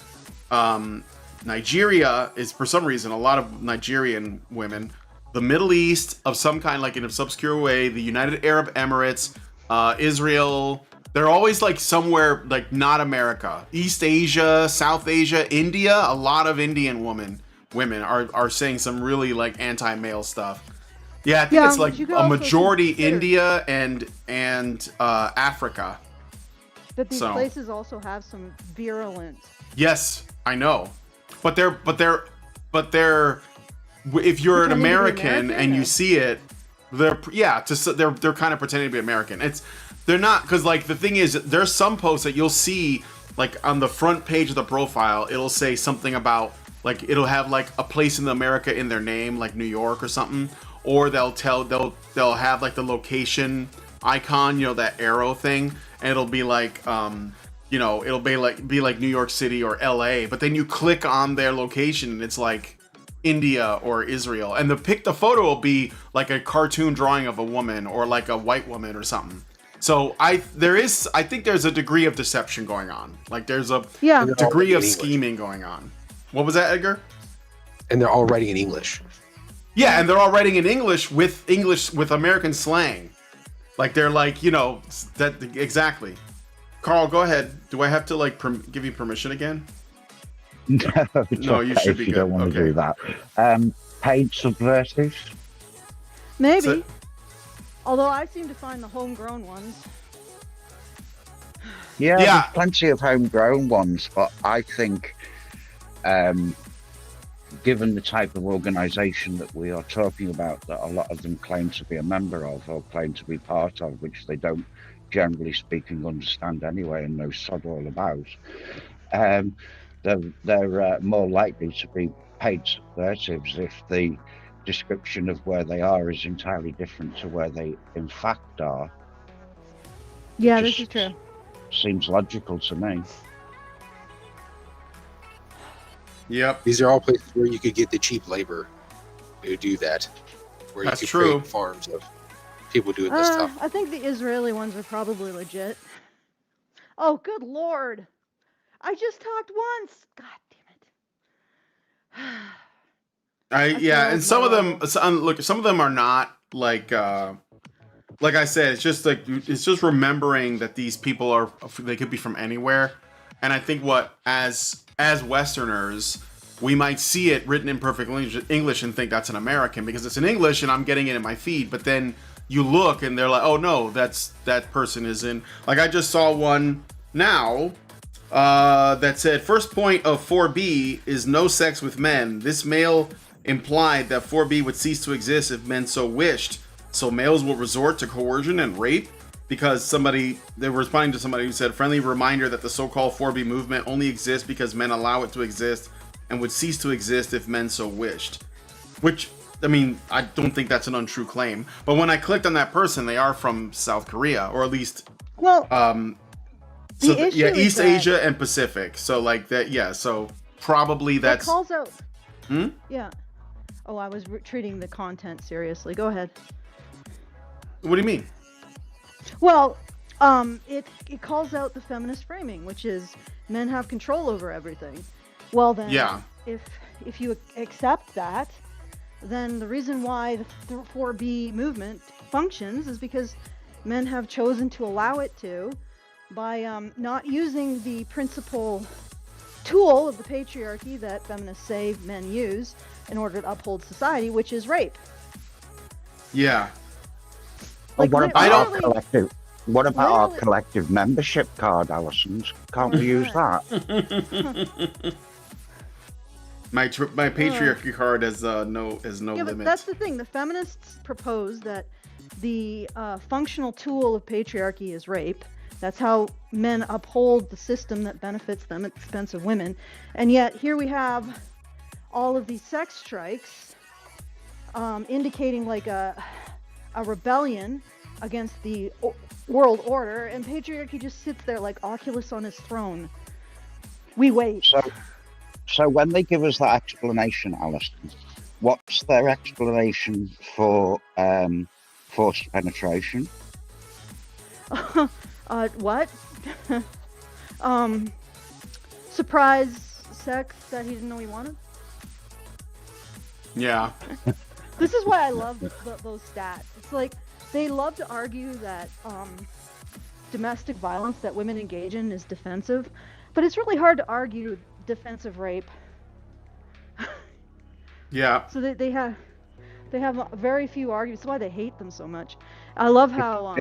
Nigeria is, for some reason, a lot of Nigerian women, the Middle East of some kind, like in a obscure way, the United Arab Emirates, Israel. They're always like somewhere like not America. East Asia, South Asia, India. A lot of Indian women are saying some really like anti-male stuff. Yeah, I think it's like a majority India and Africa. But these So places also have some virulent. yes, I know, but they're if you're an Pretending to be American American, and you or- see it, they're kind of pretending to be American. They're not, because like the thing is, there's some posts that you'll see like on the front page of the profile, it'll say something about like it'll have like a place in America in their name, like New York or something, or they'll have like the location icon, you know, that arrow thing, and it'll be like you know, it'll be like New York City or LA, but then you click on their location and it's like India or Israel, and the photo will be like a cartoon drawing of a woman or like a white woman or something. So I think there's a degree of deception going on. Like there's a Yeah. And they're all degree writing of in English. scheming going on. What was that, Edgar? And they're all writing in English. Yeah, and they're all writing in English with American slang. Like they're like, you know, that exactly. Carl, go ahead. Do I have to like give you permission again? No, it's No, you okay should if be you good. don't want to Okay. do that. Paid subversives. Maybe. So- Although I seem to find the homegrown ones. Yeah, Yeah. there's plenty of homegrown ones, but I think, given the type of organisation that we are talking about, that a lot of them claim to be a member of or claim to be part of, which they don't, generally speaking, understand anyway and know sod all about, they're more likely to be paid subversives if the description of where they are is entirely different to where they in fact are. Yeah, this Just is true. Seems logical to me. Yep. These are all places where you could get the cheap labor to do that. Where That's you could true. create farms of people doing this stuff. I think the Israeli ones are probably legit. Oh, good lord! I just talked once. God damn it. Yeah, failed and some my of them, level. look, some of them are not like I said, it's just remembering that these people they could be from anywhere, and I think as Westerners, we might see it written in perfect English and think that's an American because it's in English and I'm getting it in my feed, but then you look and they're like, oh no, that person is in. Like I just saw one now. That said, first point of 4B is no sex with men. This male implied that 4B would cease to exist if men so wished. So males will resort to coercion and rape because they were responding to somebody who said, friendly reminder that the so-called 4B movement only exists because men allow it to exist and would cease to exist if men so wished. Which, I mean, I don't think that's an untrue claim. But when I clicked on that person, they are from South Korea, or at least Well, so the issue yeah, is East that Asia and Pacific. So like that, yeah. So probably that that's. calls out. Hmm? Yeah. Oh, I was treating the content seriously. Go ahead. What do you mean? Well, it calls out the feminist framing, which is men have control over everything. Well, then, Yeah. if you accept that, then the reason why the 4B movement functions is because men have chosen to allow it to by not using the principal tool of the patriarchy that feminists say men use in order to uphold society, which is rape. Yeah. Well, Like, what about our literally- collective? What about our literally- collective membership card, Alison? Can't we use that? My patriarchy card has no Yeah, but limit. that's the thing. The feminists propose that the functional tool of patriarchy is rape. That's how men uphold the system that benefits them at the expense of women. And yet here we have all of these sex strikes indicating like a rebellion against the world order, and patriarchy just sits there like Oculus on his throne. We wait. So when they give us that explanation, Alison, what's their explanation for forced penetration? What? Surprise sex that he didn't know he wanted? Yeah. This is why I love those stats. It's like they love to argue that domestic violence that women engage in is defensive, but it's really hard to argue defensive rape. Yeah. So they have very few arguments. That's why they hate them so much. I love how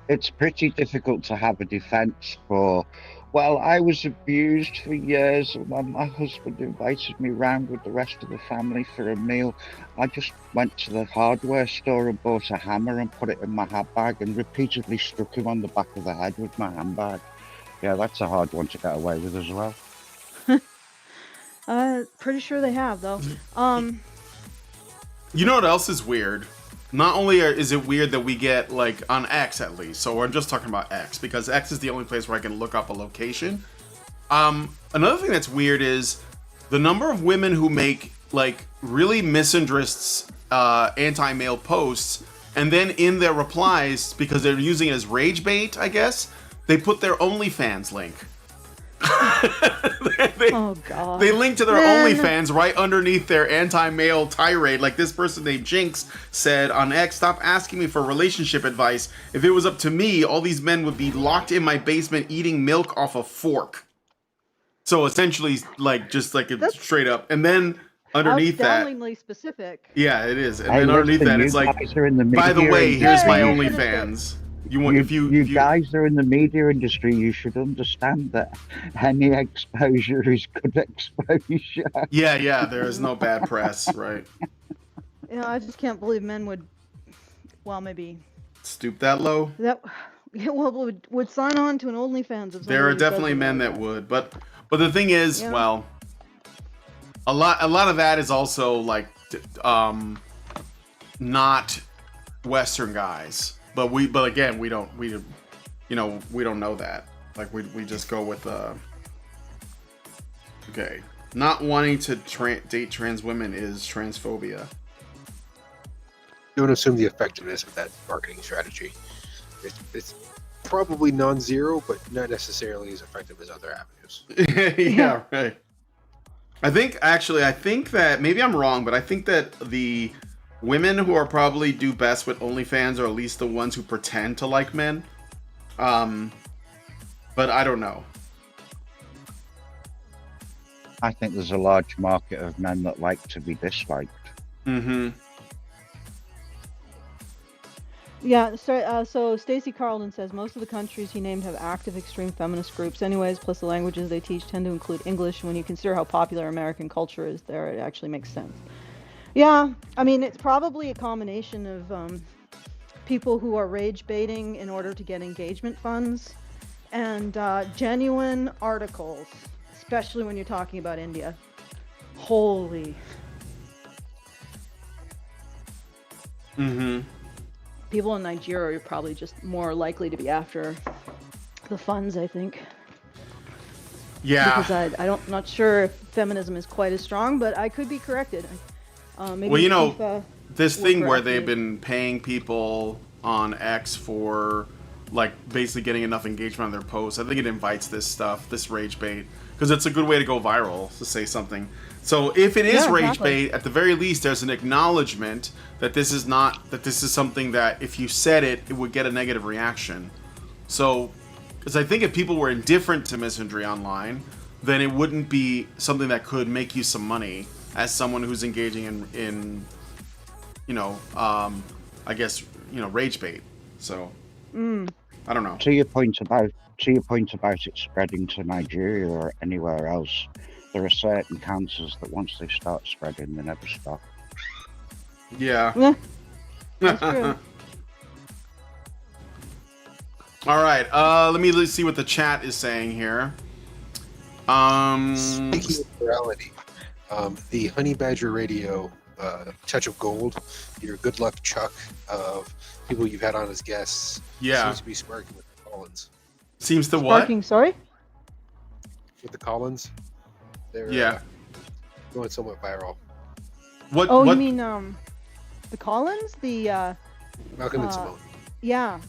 it's pretty difficult to have a defense for, well, I was abused for years, and when my husband invited me round with the rest of the family for a meal, I just went to the hardware store and bought a hammer and put it in my handbag and repeatedly struck him on the back of the head with my handbag. Yeah, that's a hard one to get away with as well. Pretty sure they have, though. You know what else is weird? Not only is it weird that we get, like, on X at least, so we're just talking about X, because X is the only place where I can look up a location. Another thing that's weird is the number of women who make, like, really misandrist, anti-male posts, and then in their replies, because they're using it as rage bait, I guess, they put their OnlyFans link. Oh god. They link to their Man. OnlyFans right underneath their anti-male tirade. Like this person named Jinx said on X, "Stop asking me for relationship advice. If it was up to me, all these men would be locked in my basement eating milk off a fork." So essentially, like just like it's straight up. And then underneath that, Outstandingly specific. yeah, it is. And Hey, then underneath listen, that, you it's like, guys are in the by the media way, here's my industry. OnlyFans. You want if you guys are in the media industry, you should understand that any exposure is good exposure. yeah, there is no bad press, right? You know, I just can't believe men would, well, maybe Stoop that low. that, yeah, well, would sign on to an OnlyFans. Of There are somebody who definitely doesn't men like that would, but the thing is, Yeah. well, a lot of that is also like not Western guys, but again we don't know that, like we just go with okay, not wanting to date trans women is transphobia. Don't assume the effectiveness of that marketing strategy. It's probably non-zero, but not necessarily as effective as other avenues. Yeah, right. I think that maybe I'm wrong, but I think that the women who are probably do best with OnlyFans are at least the ones who pretend to like men. But I don't know. I think there's a large market of men that like to be disliked. Mm-hmm. Yeah, so Stacey Carlton says most of the countries he named have active extreme feminist groups anyways, plus the languages they teach tend to include English. When you consider how popular American culture is there, it actually makes sense. Yeah, I mean, it's probably a combination of people who are rage baiting in order to get engagement funds and genuine articles, especially when you're talking about India. Holy. Mm-hmm. People in Nigeria are probably just more likely to be after the funds, I think. Yeah. Because I'm not sure if feminism is quite as strong, but I could be corrected. Maybe Well, you know, Tifa this will thing where correct they've me. been paying people on X for like basically getting enough engagement on their posts, I think it invites this stuff, this rage bait, because it's a good way to go viral, to say something. So if it is Yeah, rage exactly. bait, at the very least, there's an acknowledgement that this is something that if you said it, it would get a negative reaction. So, because I think if people were indifferent to misandry online, then it wouldn't be something that could make you some money as someone who's engaging in I guess, rage bait. So, I don't know. To your point about it spreading to Nigeria or anywhere else, there are certain cancers that once they start spreading, they never stop. Yeah. Yeah, that's true. All right. Let's see what the chat is saying here. Speaking of morality, the Honey Badger Radio Touch of Gold, your good luck Chuck of people you've had on as guests, Yeah. seems to be sparking with the Collins. Seems to what? Sparking, sorry? With the Collins, they're Yeah. going somewhat viral. What? Oh, what? you mean the Collins? The Malcolm and Uh, Simone. yeah.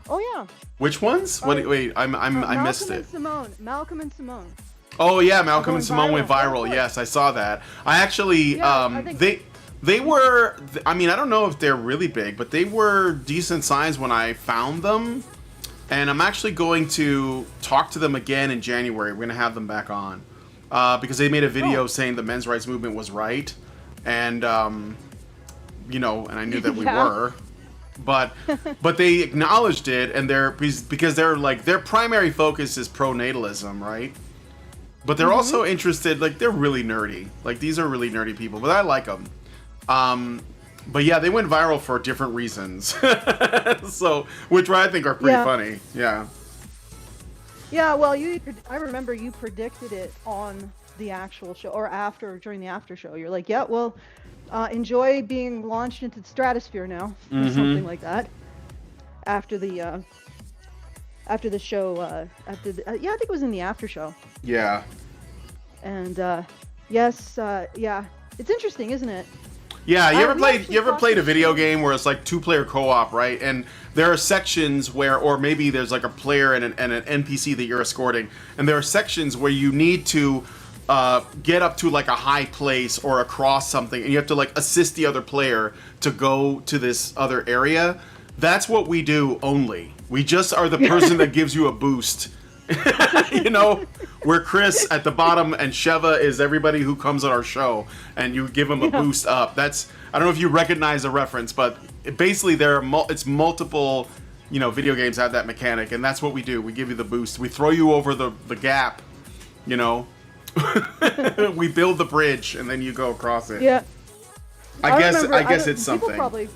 Oh yeah. Which ones? What? Wait, I missed Malcolm it. and Simone. Malcolm and Simone. Oh yeah, Malcolm Going and Simone went viral. viral. Of course. Yes, I saw that. I actually, Yeah, I think- they were. I mean, I don't know if they're really big, but they were decent size when I found them. And I'm actually going to talk to them again in January. We're going to have them back on because they made a video saying the men's rights movement was right, and and I knew that we Yeah. were. but they acknowledged it, and because they're like their primary focus is pronatalism, right? But they're also interested, like they're really nerdy. Like these are really nerdy people, but I like them. But yeah, they went viral for different reasons. So, which I think are pretty funny. Yeah. Yeah, well, I remember you predicted it on the actual show, or during the after show. You're like, yeah, well, enjoy being launched into the stratosphere now, or something like that. After the show, I think it was in the after show. Yeah. And yes, yeah, it's interesting, isn't it? Yeah, you ever played a video game where it's like 2-player co-op, right? And there are sections where, or maybe there's like a player and an NPC that you're escorting, and there are sections where you need to get up to like a high place or across something, and you have to like assist the other player to go to this other area. That's what we do only. We just are the person that gives you a boost. You know, we're Chris at the bottom, and Sheva is everybody who comes on our show, and you give them a boost up. I don't know if you recognize the reference, but basically it's multiple, you know, video games have that mechanic, and that's what we do. We give you the boost. We throw you over the gap, you know. We build the bridge, and then you go across it. Yeah. I guess it's something.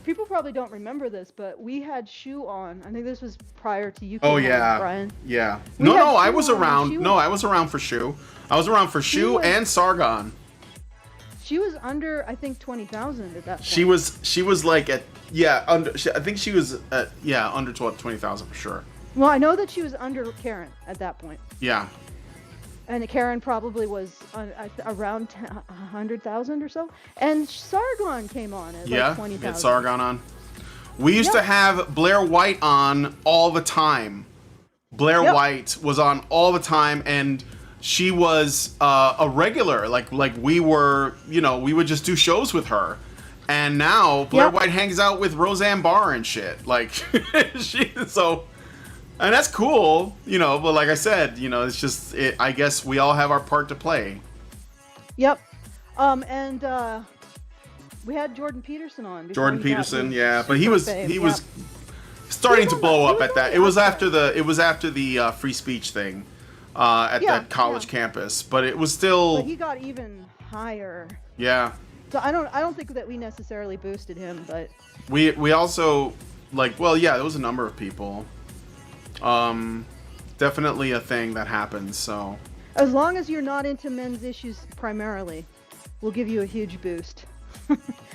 People probably don't remember this, but we had Shu on. I think this was prior to you. Oh yeah, Brian. Yeah. No, I was around. No, I was around for Shu. I was around for Shu and Sargon. She was under, I think, 20,000 at that point. She was like at under. I think she was at under 20,000 for sure. Well, I know that she was under Karen at that point. Yeah. And Karen probably was around 100,000 or so. And Sargon came on at like 20,000. Yeah, Sargon on. We used to have Blair White on all the time. Blair White was on all the time, and she was a regular. Like we were, you know, we would just do shows with her. And now Blair White hangs out with Roseanne Barr and shit. Like, and that's cool, you know, but like I said, you know, it's just, I guess we all have our part to play. Yep. And we had Jordan Peterson on. Jordan Peterson, but he was starting to blow up at that. It was after the free speech thing at that college campus, but it was still. But he got even higher. Yeah. So I don't think that we necessarily boosted him, but we also there was a number of people. Definitely a thing that happens, so. As long as you're not into men's issues primarily, we'll give you a huge boost.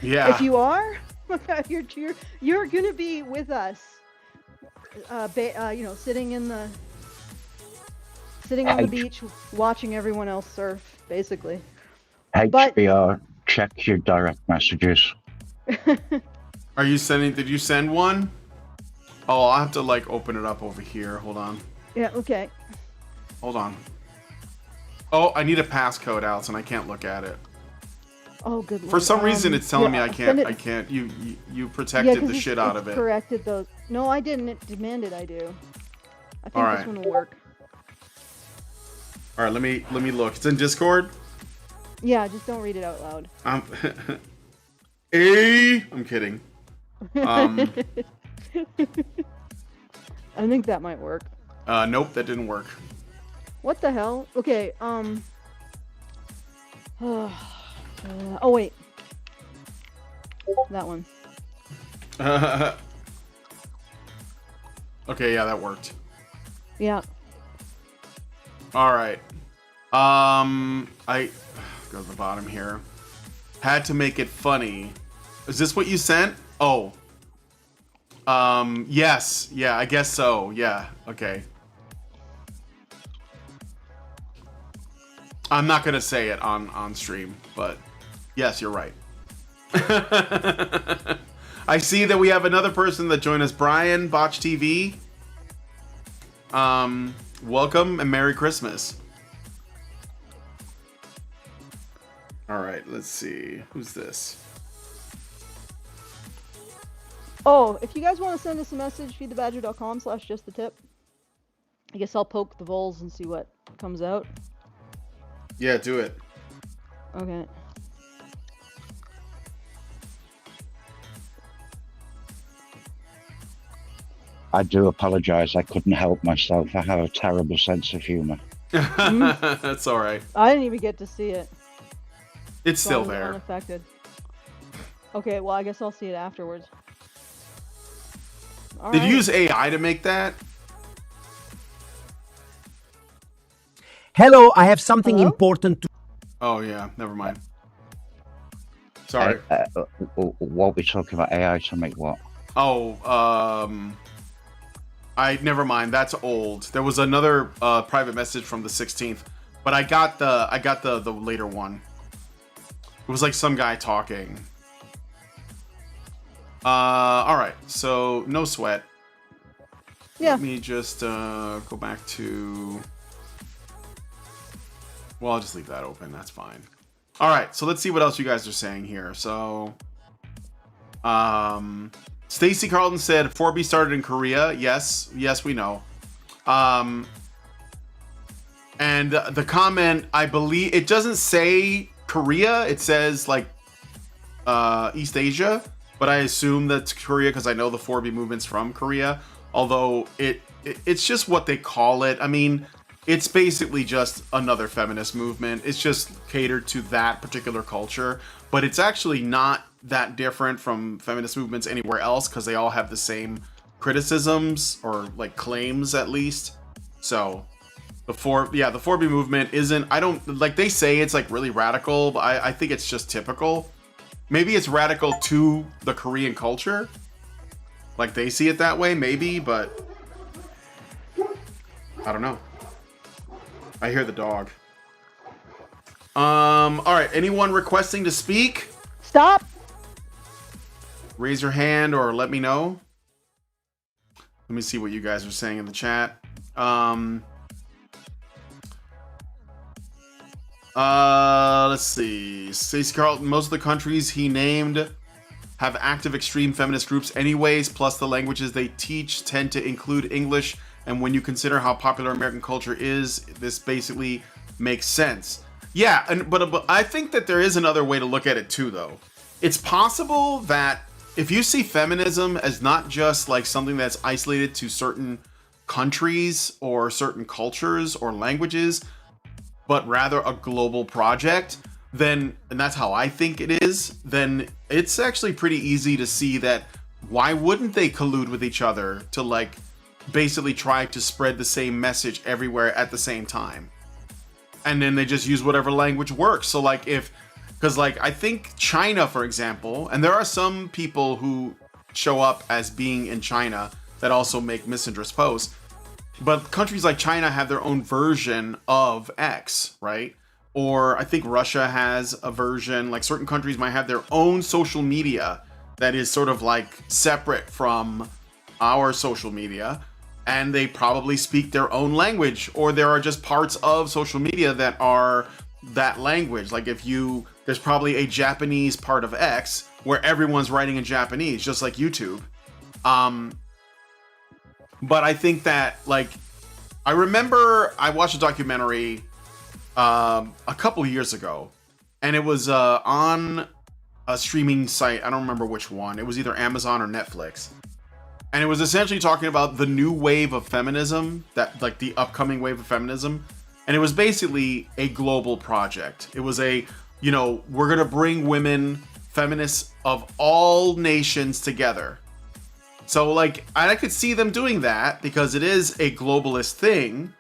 Yeah. If you are, you're gonna be with us. You know, sitting on the beach, watching everyone else surf, basically. HBR, check your direct messages. Are you sending? Did you send one? Oh, I'll have to open it up over here. Hold on. Yeah, okay. Hold on. Oh, I need a passcode, Allison. I can't look at it. Oh, good Lord. For some reason, it's telling me I can't. You protected the shit out of it. Corrected those. No, I didn't. It demanded I do. I think this one will work. All right, let me look. It's in Discord? Yeah, just don't read it out loud. I'm kidding. I think that might work. Nope, that didn't work. What the hell? Okay, oh wait. That one. Okay, yeah, that worked. Yeah. All right. I go to the bottom here. Had to make it funny. Is this what you sent? Oh. Yes. Yeah, I guess so. Yeah. Okay. I'm not going to say it on stream, but yes, you're right. I see that we have another person that joined us, Brian, Botch TV. Welcome and Merry Christmas. All right, let's see. Who's this? Oh, if you guys want to send us a message, feedthebadger.com/justthetip. I guess I'll poke the voles and see what comes out. Yeah, do it. Okay. I do apologize. I couldn't help myself. I have a terrible sense of humor. That's all right. I didn't even get to see it. It's So still I'm there. Unaffected. Okay, well, I guess I'll see it afterwards. All Did you right. use AI to make that? Hello, I have something Hello? important to. Oh yeah, never mind. Sorry. What we talking about? AI to make what? Oh, I never mind. That's old. There was another private message from the 16th, but I got the later one. It was like some guy talking. All right. So no sweat. Yeah. Let me just go back to. Well, I'll just leave that open. That's fine. All right. So let's see what else you guys are saying here. So, Stacy Carlton said 4B started in Korea. Yes, we know. And the comment, I believe it doesn't say Korea. It says like East Asia, but I assume that's Korea because I know the 4B movement's from Korea. Although it's just what they call it. I mean, it's basically just another feminist movement. It's just catered to that particular culture, but it's actually not that different from feminist movements anywhere else because they all have the same criticisms or like claims at least. So the 4B movement isn't, I don't, like they say it's like really radical, but I think it's just typical. Maybe it's radical to the Korean culture. Like they see it that way, maybe, but I don't know. I hear the dog. All right. Anyone requesting to speak? Stop. Raise your hand or let me know. Let me see what you guys are saying in the chat. Let's see. Stacey Carlton, most of the countries he named have active extreme feminist groups anyways, plus the languages they teach tend to include English, and when you consider how popular American culture is, this basically makes sense. Yeah, but I think that there is another way to look at it too, though. It's possible that if you see feminism as not just like something that's isolated to certain countries or certain cultures or languages, but rather a global project, then, and that's how I think it is, then it's actually pretty easy to see that why wouldn't they collude with each other to like basically try to spread the same message everywhere at the same time? And then they just use whatever language works. So like because like I think China, for example, and there are some people who show up as being in China that also make misandrous posts, but countries like China have their own version of X, right? Or I think Russia has a version, like certain countries might have their own social media that is sort of like separate from our social media, and they probably speak their own language, or there are just parts of social media that are that language. Like there's probably a Japanese part of X where everyone's writing in Japanese, just like YouTube. But I think that, like, I remember I watched a documentary a couple years ago, and it was on a streaming site. I don't remember which one. It was either Amazon or Netflix. And it was essentially talking about the new wave of feminism, that like the upcoming wave of feminism. And it was basically a global project. It was we're going to bring women, feminists of all nations together. So like, I could see them doing that because it is a globalist thing.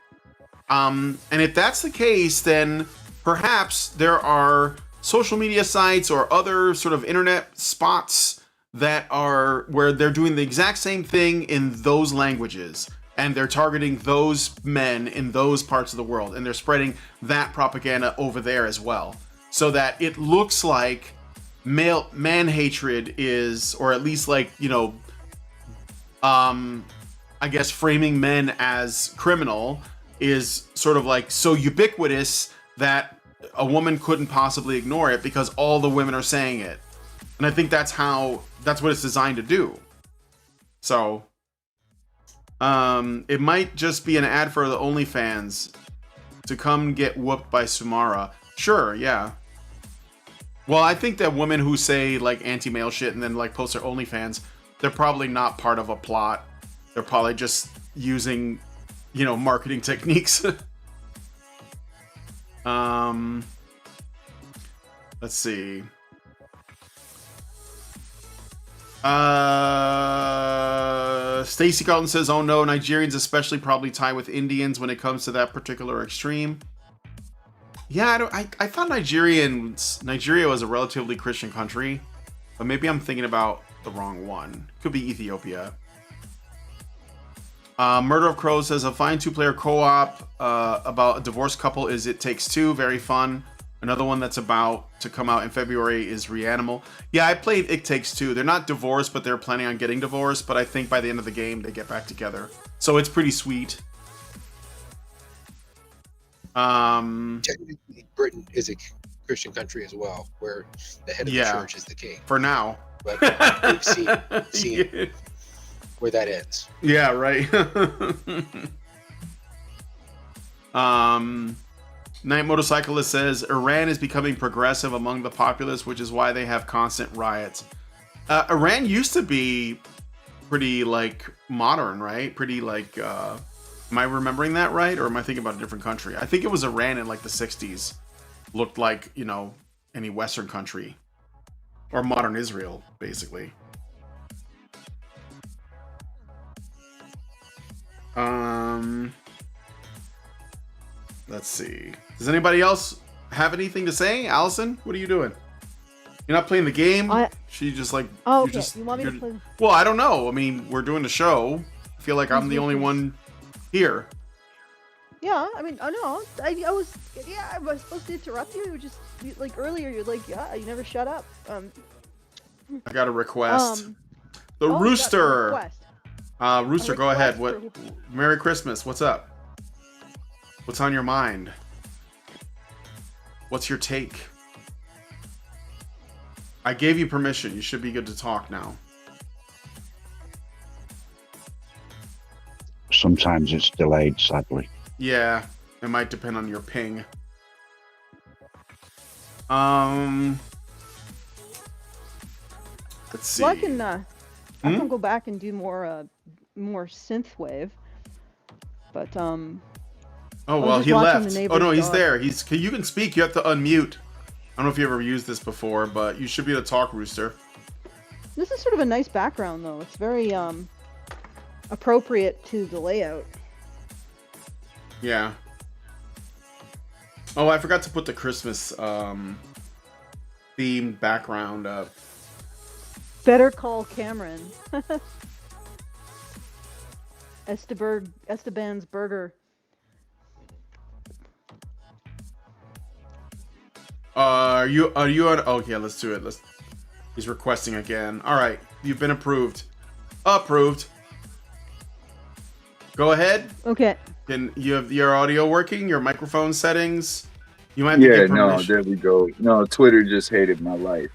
And if that's the case, then perhaps there are social media sites or other sort of internet spots that are where they're doing the exact same thing in those languages, and they're targeting those men in those parts of the world, and they're spreading that propaganda over there as well, so that it looks like man hatred is, or at least like, I guess framing men as criminal is sort of like so ubiquitous that a woman couldn't possibly ignore it because all the women are saying it. And I think that's what it's designed to do. So it might just be an ad for the OnlyFans to come get whooped by Sumara. Sure, yeah. Well, I think that women who say like anti-male shit and then like post their OnlyFans, they're probably not part of a plot. They're probably just using, marketing techniques. Let's see. Stacy Carlton says, "Oh no, Nigerians especially probably tie with Indians when it comes to that particular extreme." Yeah, I thought Nigeria was a relatively Christian country, but maybe I'm thinking about the wrong one. Could be Ethiopia. Murder of Crows says, "A fine 2-player co-op about a divorced couple is It Takes Two. Very fun. Another one that's about to come out in February is Reanimal." Yeah, I played It Takes Two. They're not divorced, but they're planning on getting divorced. But I think by the end of the game, they get back together. So it's pretty sweet. Technically, Britain is a Christian country as well, where the head of the church is the king. For now. But we've seen where that ends. Yeah, right. Night Motorcyclist says, "Iran is becoming progressive among the populace, which is why they have constant riots." Iran used to be pretty, modern, right? Pretty, am I remembering that right? Or am I thinking about a different country? I think it was Iran in, the 60s. Looked like, any Western country. Or modern Israel, basically. Let's see. Does anybody else have anything to say? Allison, what are you doing? You're not playing the game? She just Oh, okay. You want me to play? Well, I don't know. I mean, we're doing the show. I feel like I'm the only one here. Yeah, I mean, no, I was supposed to interrupt you. You were just earlier. You're like, yeah, you never shut up. I got a request. The Oh, Rooster. request. Rooster, go ahead. What? Merry Christmas. What's up? What's on your mind? What's your take? I gave you permission. You should be good to talk now. Sometimes it's delayed, sadly. Yeah, it might depend on your ping. Let's see. Well, I can go back and do more synthwave, but Oh well, he left. Oh no, he's there. You can speak. You have to unmute. I don't know if you ever used this before, but you should be able to talk, Rooster. This is sort of a nice background, though. It's very appropriate to the layout. Yeah. Oh, I forgot to put the Christmas themed background up. Better Call Cameron. Esteban's Burger. Are you on? Okay, let's do it. He's requesting again. All right, you've been approved. Approved. Go ahead. Okay. Can you have your audio working? Your microphone settings? You might have to give permission. No, there we go. No, Twitter just hated my life.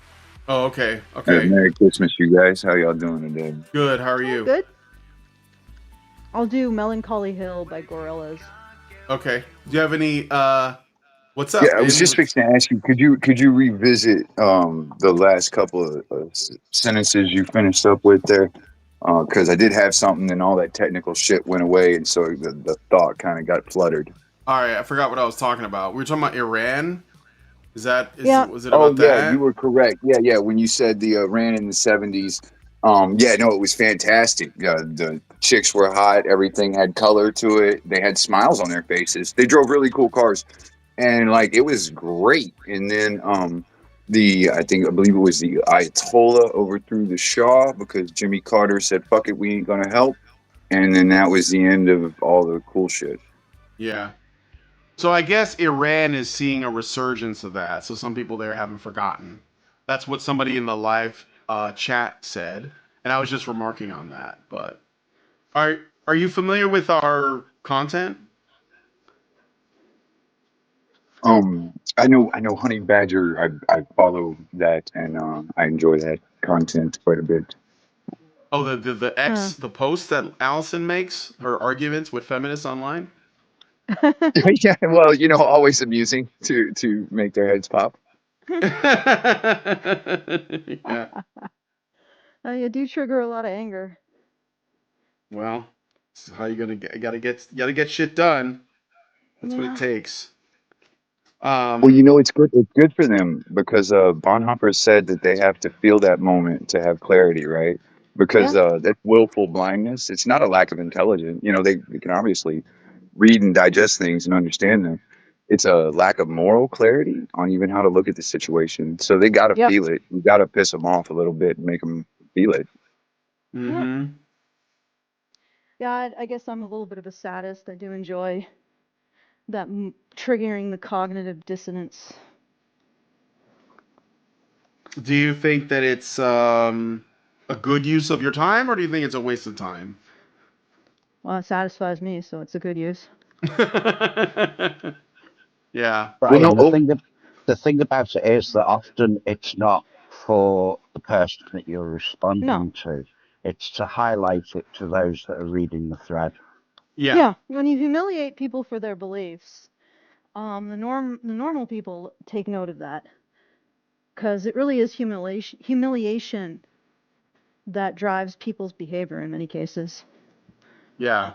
Oh, okay. Okay. Merry Christmas, you guys. How y'all doing today? Good. How are you? Good. I'll do Melancholy Hill by Gorillaz. Okay. Do you have any? What's up? Yeah, I was just fixing to ask you. Could you revisit the last couple of sentences you finished up with there? Because I did have something, and all that technical shit went away, and so the thought kind of got fluttered. All right, I forgot what I was talking about. We were talking about Iran. Was it Oh, about that? Yeah, you were correct. Yeah. When you said the Iran in the 70s, it was fantastic. The chicks were hot. Everything had color to it. They had smiles on their faces. They drove really cool cars, and it was great. And then I believe it was the Ayatollah overthrew the Shah because Jimmy Carter said, "Fuck it, we ain't gonna help," and then that was the end of all the cool shit. Yeah. So I guess Iran is seeing a resurgence of that. So some people there haven't forgotten. That's what somebody in the live chat said, and I was just remarking on that. But are you familiar with our content? I know Honey Badger. I follow that, and I enjoy that content quite a bit. Oh, the post that Allison makes, her arguments with feminists online. Yeah, well, always amusing to make their heads pop. Yeah. You do trigger a lot of anger. Well, this is how you gotta get shit done. That's what Yeah. it takes. Well, you know, it's good. It's good for them because Bonhoeffer said that they have to feel that moment to have clarity, right? Because that's willful blindness. It's not a lack of intelligence. You know, they can obviously read and digest things and understand them. It's a lack of moral clarity on even how to look at the situation. So they got to Yep. feel it. You got to piss them off a little bit and make them feel it. Mm-hmm. Yeah, I guess I'm a little bit of a sadist. I do enjoy that triggering the cognitive dissonance. Do you think that it's a good use of your time, or do you think it's a waste of time? Well, it satisfies me, so it's a good use. Yeah. Well, no, Brian, the thing about it is that often it's not for the person that you're No. responding to. It's to highlight it to those that are reading the thread. Yeah. Yeah, when you humiliate people for their beliefs, the normal people take note of that, because it really is humiliation that drives people's behavior in many cases. Yeah.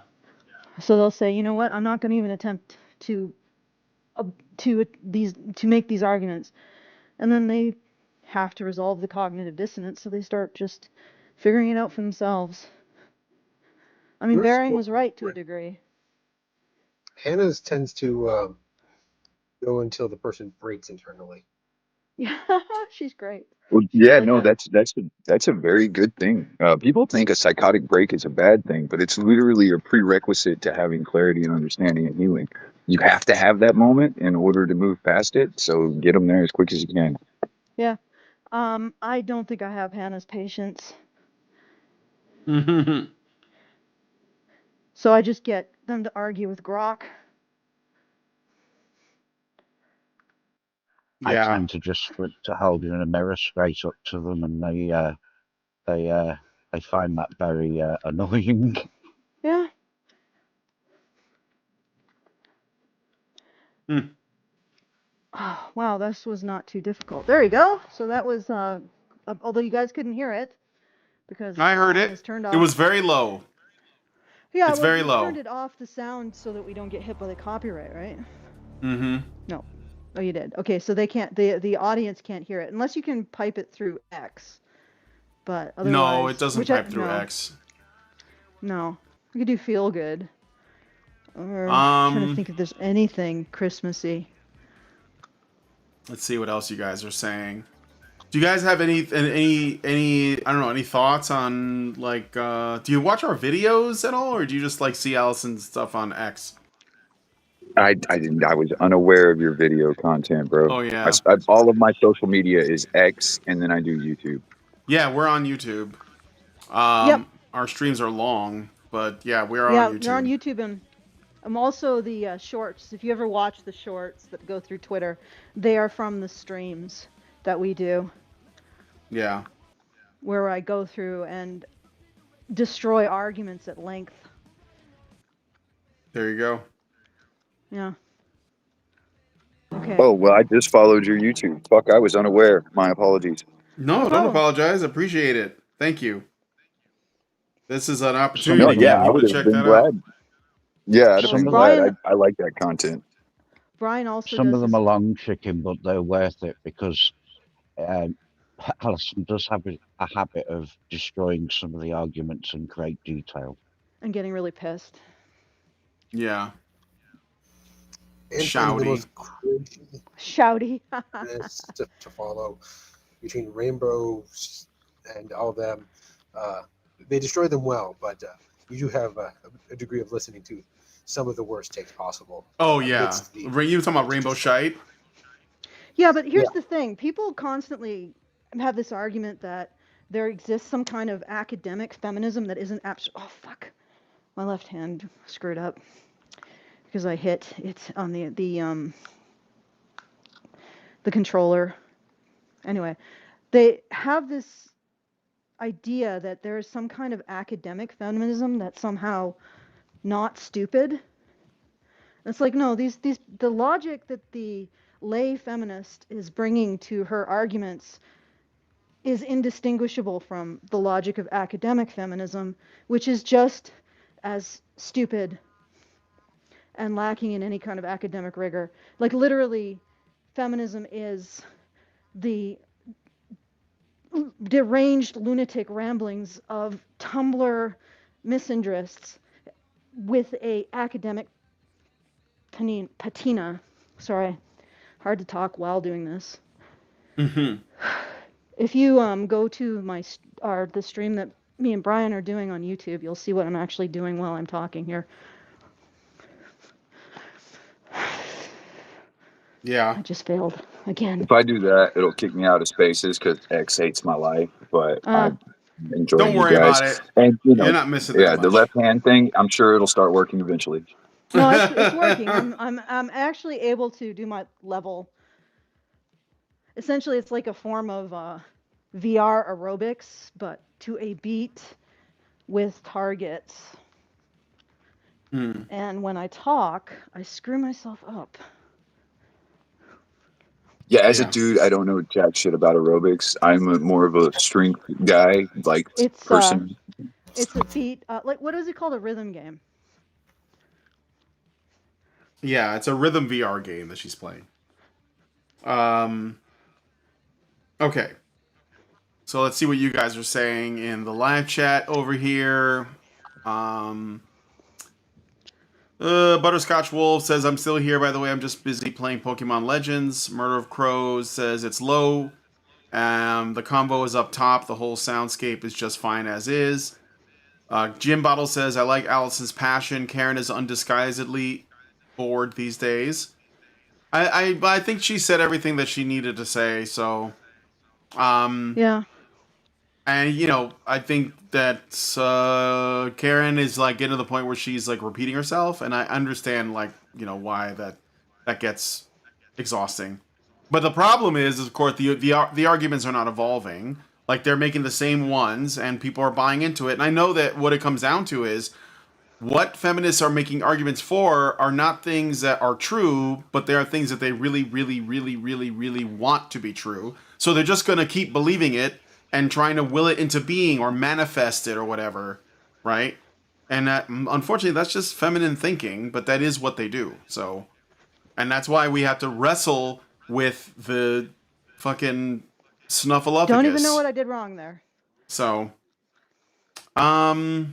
So they'll say, you know what, I'm not going to even attempt to make these arguments, and then they have to resolve the cognitive dissonance, so they start just figuring it out for themselves. I mean, Baring was right to a degree. Hannah's tends to go until the person breaks internally. Yeah, she's great. well, She's yeah, really no, good. that's a very good thing. People think a psychotic break is a bad thing, but it's literally a prerequisite to having clarity and understanding and healing. You have to have that moment in order to move past it. So get them there as quick as you can. Yeah. I don't think I have Hannah's patience, Mm-hmm. so I just get them to argue with Grok. I Yeah. tend to just to hold in a mirror straight up to them, and they find that very annoying. Yeah. Hmm. Oh, wow, this was not too difficult. There you go. So that was, although you guys couldn't hear it because I heard it it. was turned It off. was very low. Yeah, It's well, very we turned low. it off the sound so that we don't get hit by the copyright, right? Mm-hmm. No. Oh, you did. Okay, so they can't. The audience can't hear it unless you can pipe it through X. But otherwise, No, it doesn't pipe through X. No, we could do feel good. Or I'm trying to think if there's anything Christmassy. Let's see what else you guys are saying. Do you guys have any I don't know, any thoughts on like do you watch our videos at all, or do you just like see Allison's stuff on X? I didn't. I was unaware of your video content, bro. Oh yeah. All of my social media is X, and then I do YouTube. Yeah, we're on YouTube. Yep. Our streams are long, but yeah, we're on YouTube. They're on YouTube, and I'm also the shorts. If you ever watch the shorts that go through Twitter, they are from the streams that we do. Yeah. Where I go through and destroy arguments at length. There you go. Yeah. Okay. Oh well, I just followed your YouTube. Fuck, I was unaware. My apologies. No, don't apologize. Appreciate it. Thank you. This is an opportunity No, to yeah, get I people would to have check been that glad. out. Yeah, I'd have Well, been glad. Brian, I like that content. Brian also Some does of them this are long chicken, but they're worth it because Alison does have a habit of destroying some of the arguments in great detail. and getting really pissed. Yeah. And finding the Shouty. most cringy Shouty. to follow between Rainbow and all of them. They destroy them well, but you do have a degree of listening to some of the worst takes possible. Oh yeah. amidst the- You talking about Rainbow Shite? Yeah, but here's the thing. People constantly have this argument that there exists some kind of academic feminism that isn't oh fuck. My left hand screwed up because I hit it on the controller. Anyway, they have this idea that there is some kind of academic feminism that's somehow not stupid. It's like, no, the logic that the lay feminist is bringing to her arguments is indistinguishable from the logic of academic feminism, which is just as stupid and lacking in any kind of academic rigor. Like literally, feminism is the deranged lunatic ramblings of Tumblr misandrists with a academic patina. Sorry, hard to talk while doing this. If you go to the stream that me and Brian are doing on YouTube, you'll see what I'm actually doing while I'm talking here. Yeah. I just failed again. If I do that, it'll kick me out of Spaces because X hates my life. But I enjoy Don't you worry guys. about it. And You're not missing that the much. left hand thing. I'm sure it'll start working eventually. No, it's working. I'm actually able to do my level. Essentially, it's like a form of VR aerobics, but to a beat with targets. And when I talk, I screw myself up. Yeah, as a dude, I don't know jack shit about aerobics. I'm more of a strength guy, like person. It's a beat. Like what is it called? A rhythm game. Yeah, it's a rhythm VR game that she's playing. Okay. So let's see what you guys are saying in the live chat over here. Butterscotch Wolf says, I'm still here, by the way. I'm just busy playing Pokemon Legends. Murder of Crows says it's low. The combo is up top. The whole soundscape is just fine as is. Jim Bottle says, I like Allison's passion. Karen is undisguisedly bored these days. I think she said everything that she needed to say, so... yeah. And, you know, I think that Karen is, like, getting to the point where she's, like, repeating herself, and I understand, like, you know, why that gets exhausting. But the problem is of course, the arguments are not evolving. Like, they're making the same ones, and people are buying into it. And I know that what it comes down to is what feminists are making arguments for are not things that are true, but they are things that they really, really, really, really, really want to be true. So they're just going to keep believing it and trying to will it into being or manifest it or whatever, right? And that, unfortunately, that's just feminine thinking, but that is what they do. So, and that's why we have to wrestle with the fucking snuffleupagus. Don't even know what I did wrong there. So, let's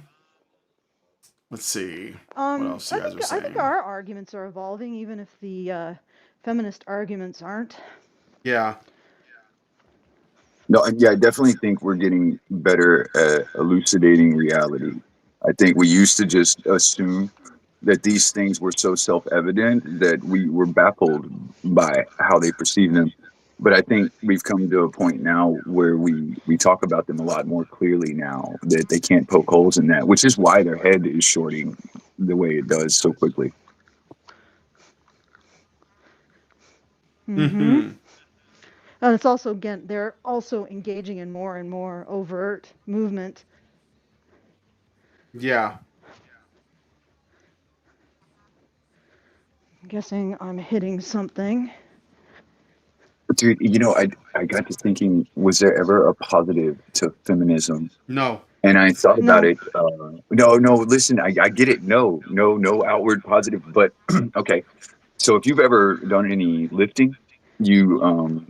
see. What else you guys are saying? I think our arguments are evolving, even if the feminist arguments aren't. Yeah. No, yeah, I definitely think we're getting better at elucidating reality. I think we used to just assume that these things were so self-evident that we were baffled by how they perceive them. But I think we've come to a point now where we talk about them a lot more clearly now, that they can't poke holes in that, which is why their head is shorting the way it does so quickly. Mm-hmm. And it's also, again, they're also engaging in more and more overt movement. Yeah. I'm guessing I'm hitting something. Dude, you know, I got to thinking, was there ever a positive to feminism? No. And I thought about it. No, listen, I get it. No outward positive. But okay. So if you've ever done any lifting, you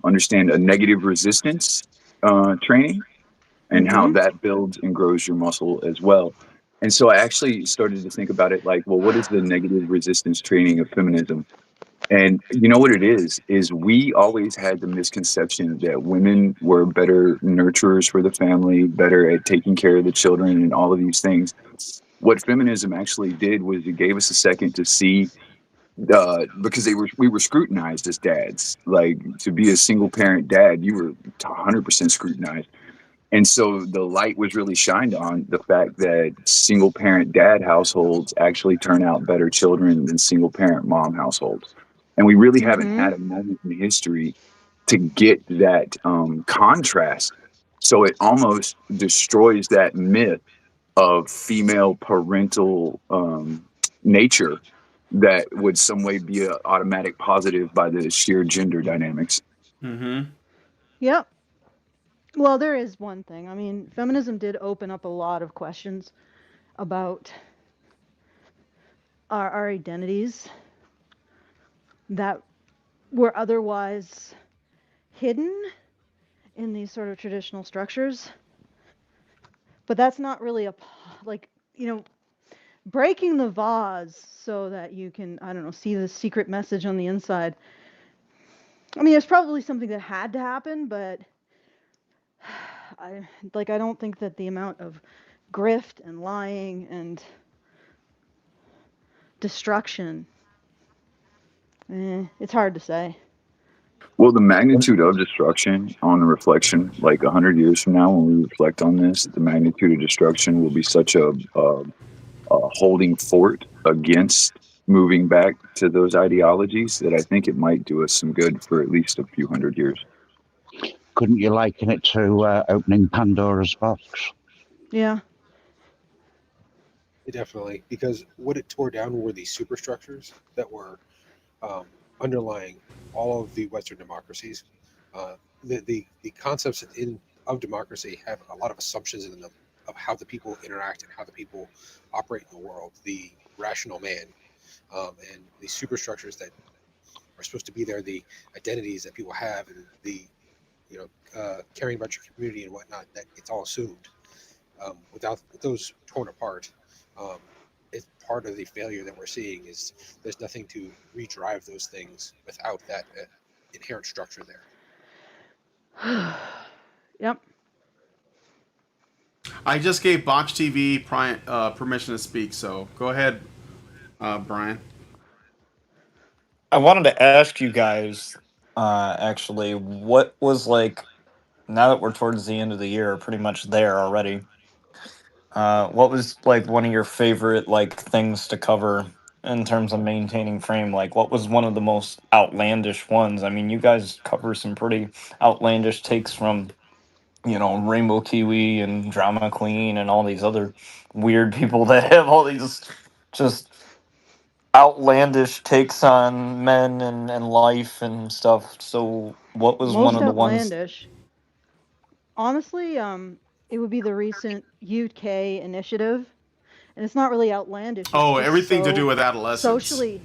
understand a negative resistance training and how that builds and grows your muscle as well. And so I actually started to think about it like, well, what is the negative resistance training of feminism? And you know what it is we always had the misconception that women were better nurturers for the family, better at taking care of the children and all of these things. What feminism actually did was it gave us a second to see, because we were scrutinized as dads. Like, to be a single parent dad, you were 100% scrutinized. And so the light was really shined on the fact that single parent dad households actually turn out better children than single parent mom households. And we really haven't had a moment in history to get that contrast. So it almost destroys that myth of female parental nature that would some way be an automatic positive by the sheer gender dynamics. Mm-hmm. Yep. Well, there is one thing. I mean, feminism did open up a lot of questions about our identities that were otherwise hidden in these sort of traditional structures. But that's not really like, breaking the vase so that you can, I don't know, see the secret message on the inside. I mean, it's probably something that had to happen, but I don't think that the amount of grift and lying and destruction, it's hard to say. Well, the magnitude of destruction on the reflection, like 100 years from now, when we reflect on this, the magnitude of destruction will be such a holding fort against moving back to those ideologies that I think it might do us some good for at least a few 100 years. Couldn't you liken it to opening Pandora's box? Yeah. Definitely, because what it tore down were these superstructures that were underlying all of the Western democracies. The concepts of democracy have a lot of assumptions in them of how the people interact and how the people operate in the world. The rational man, and the superstructures that are supposed to be there, the identities that people have, and the caring about your community and whatnot. That it's all assumed. With those torn apart, it's part of the failure that we're seeing is there's nothing to redrive those things without that inherent structure there. Yep. I just gave Botch TV permission to speak, so go ahead, Brian. I wanted to ask you guys, actually, what was like, now that we're towards the end of the year, pretty much there already, what was like one of your favorite like things to cover in terms of maintaining frame? Like, what was one of the most outlandish ones? I mean, you guys cover some pretty outlandish takes from, Rainbow Kiwi and Drama Queen and all these other weird people that have all these just outlandish takes on men and life and stuff. So what was one Most of the ones? outlandish. Honestly, it would be the recent UK initiative, and it's not really outlandish. It's Oh, just everything to do so with adolescence.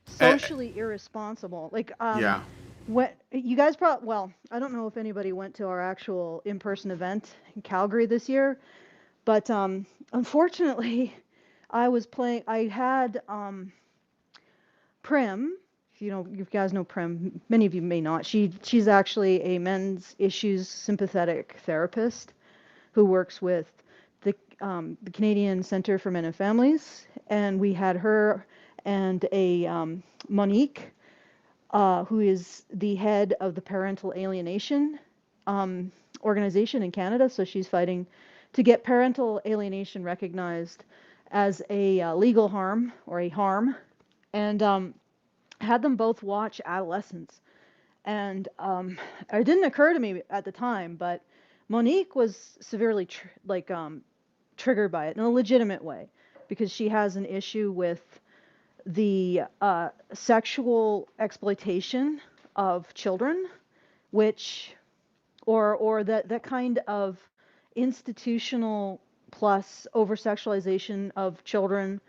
socially irresponsible. Like, Yeah. what you guys probably, well, I don't know if anybody went to our actual in-person event in Calgary this year, but unfortunately, I had Prim. You guys know Prim. Many of you may not. She's actually a men's issues sympathetic therapist who works with the Canadian Centre for Men and Families, and we had her and a Monique, who is the head of the parental alienation organization in Canada. So she's fighting to get parental alienation recognized as a legal harm or a harm, and had them both watch Adolescence. And it didn't occur to me at the time, but Monique was severely triggered by it in a legitimate way, because she has an issue with the sexual exploitation of children, which or that kind of institutional plus over sexualization of children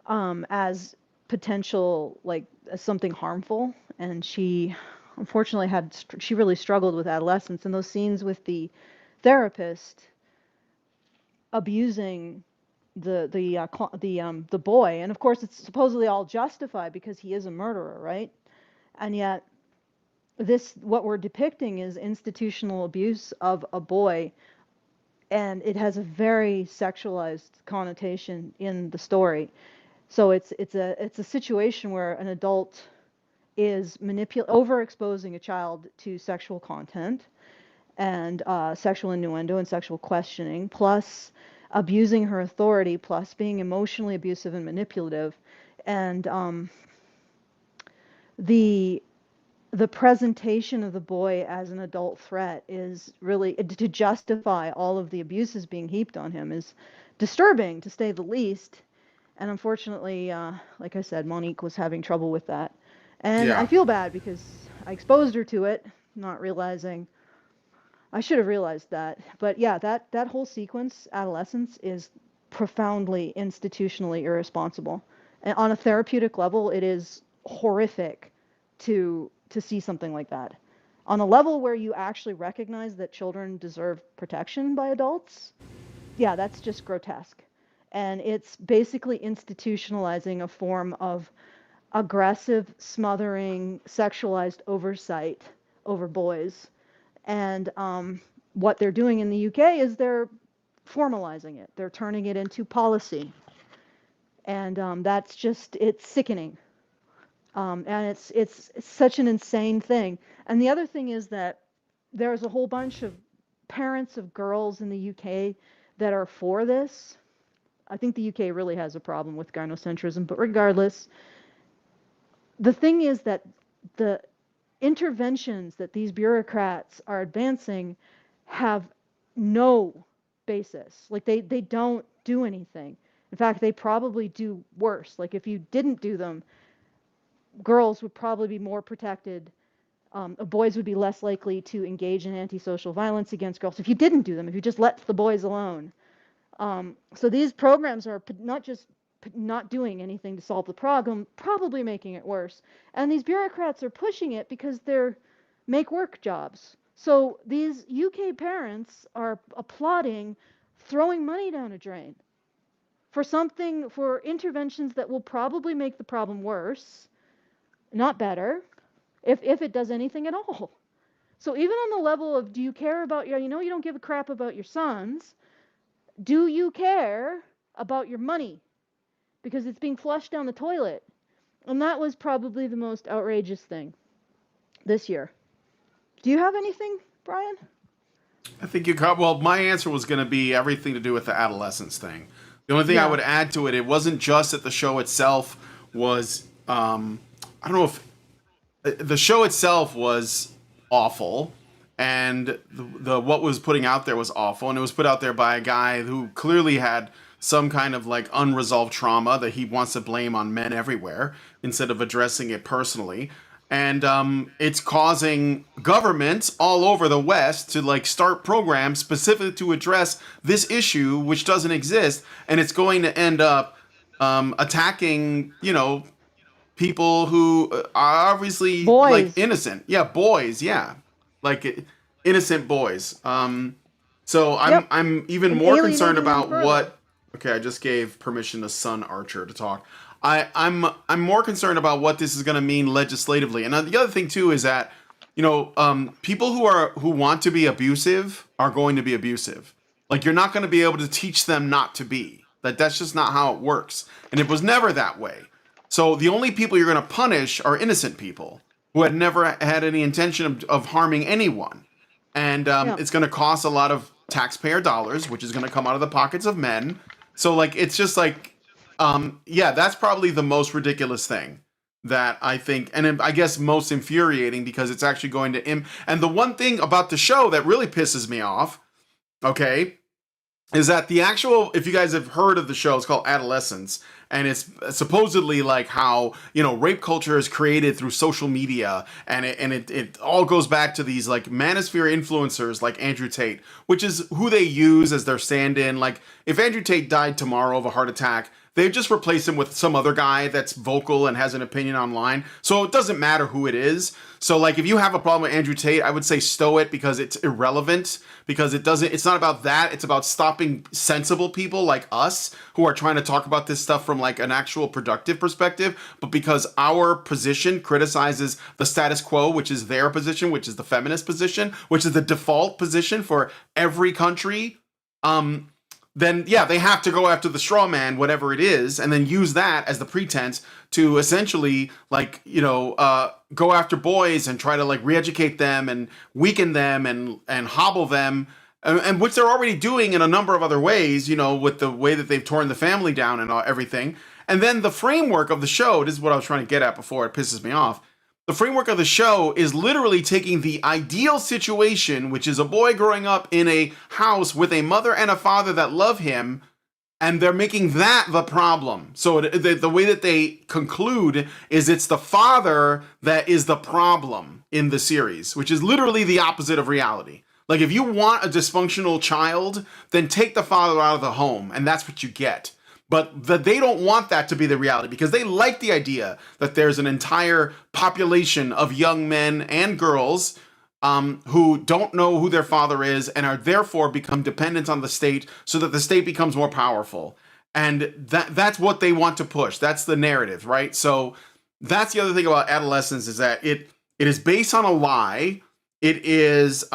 as potential, like, as something harmful. And she unfortunately she really struggled with adolescence, and those scenes with the therapist abusing the boy, and of course it's supposedly all justified because he is a murderer, right? And yet what we're depicting is institutional abuse of a boy, and it has a very sexualized connotation in the story. So it's a situation where an adult is overexposing a child to sexual content and sexual innuendo and sexual questioning, plus abusing her authority, plus being emotionally abusive and manipulative. And the presentation of the boy as an adult threat is really, to justify all of the abuses being heaped on him, is disturbing, to say the least. And unfortunately, like I said, Monique was having trouble with that. And I feel bad because I exposed her to it, not realizing I should have realized that. But yeah, that whole sequence, Adolescence, is profoundly institutionally irresponsible. And on a therapeutic level, it is horrific to see something like that. On a level where you actually recognize that children deserve protection by adults, yeah, that's just grotesque. And it's basically institutionalizing a form of aggressive, smothering, sexualized oversight over boys. And what they're doing in the UK is they're formalizing it. They're turning it into policy. And that's just, it's sickening. And it's such an insane thing. And the other thing is that there's a whole bunch of parents of girls in the UK that are for this. I think the UK really has a problem with gynocentrism, but regardless, the thing is that the interventions that these bureaucrats are advancing have no basis. Like they don't do anything. In fact, they probably do worse. Like if you didn't do them, girls would probably be more protected. Boys would be less likely to engage in antisocial violence against girls if you didn't do them, if you just let the boys alone. So these programs are not just not doing anything to solve the problem, probably making it worse. And these bureaucrats are pushing it because they're make work jobs. So these UK parents are applauding throwing money down a drain for interventions that will probably make the problem worse, not better, if it does anything at all. So even on the level of, do you care about you don't give a crap about your sons, do you care about your money? Because it's being flushed down the toilet. And that was probably the most outrageous thing this year. Do you have anything, Brian? I think you got, well, my answer was going to be everything to do with the adolescence thing. The only thing I would add to it, it wasn't just that the show itself was, I don't know if, the show itself was awful, and the what was putting out there was awful, and it was put out there by a guy who clearly had some kind of like unresolved trauma that he wants to blame on men everywhere instead of addressing it personally. And it's causing governments all over the West to like start programs specifically to address this issue, which doesn't exist, and it's going to end up attacking, people who are obviously boys. Like innocent. Yeah, boys. Yeah, like innocent boys. So I'm even more concerned about what. Okay, I just gave permission to Sun Archer to talk. I'm more concerned about what this is going to mean legislatively. And the other thing too is that people who want to be abusive are going to be abusive. Like you're not going to be able to teach them not to be. That's just not how it works. And it was never that way. So the only people you're going to punish are innocent people who had never had any intention of harming anyone. And it's going to cost a lot of taxpayer dollars, which is going to come out of the pockets of men. So like it's just like. That's probably the most ridiculous thing that I think, and I guess most infuriating because it's actually going to, and the one thing about the show that really pisses me off, okay, is that the actual, if you guys have heard of the show, it's called Adolescence, and it's supposedly like how, rape culture is created through social media, and it all goes back to these like manosphere influencers like Andrew Tate, which is who they use as their stand-in. Like if Andrew Tate died tomorrow of a heart attack, they just replace him with some other guy that's vocal and has an opinion online. So it doesn't matter who it is. So like if you have a problem with Andrew Tate, I would say stow it because it's irrelevant, because it's not about that. It's about stopping sensible people like us who are trying to talk about this stuff from like an actual productive perspective. But because our position criticizes the status quo, which is their position, which is the feminist position, which is the default position for every country, then they have to go after the straw man, whatever it is, and then use that as the pretense to essentially like, go after boys and try to like re-educate them and weaken them and hobble them, and which they're already doing in a number of other ways, with the way that they've torn the family down and everything. And then the framework of the show, this is what I was trying to get at before it pisses me off. The framework of the show is literally taking the ideal situation, which is a boy growing up in a house with a mother and a father that love him, and they're making that the problem. So the way that they conclude is it's the father that is the problem in the series, which is literally the opposite of reality. Like if you want a dysfunctional child, then take the father out of the home, and that's what you get. But that they don't want that to be the reality because they like the idea that there's an entire population of young men and girls who don't know who their father is and are therefore become dependent on the state so that the state becomes more powerful. And that's what they want to push. That's the narrative, right? So that's the other thing about adolescence is that it is based on a lie. It is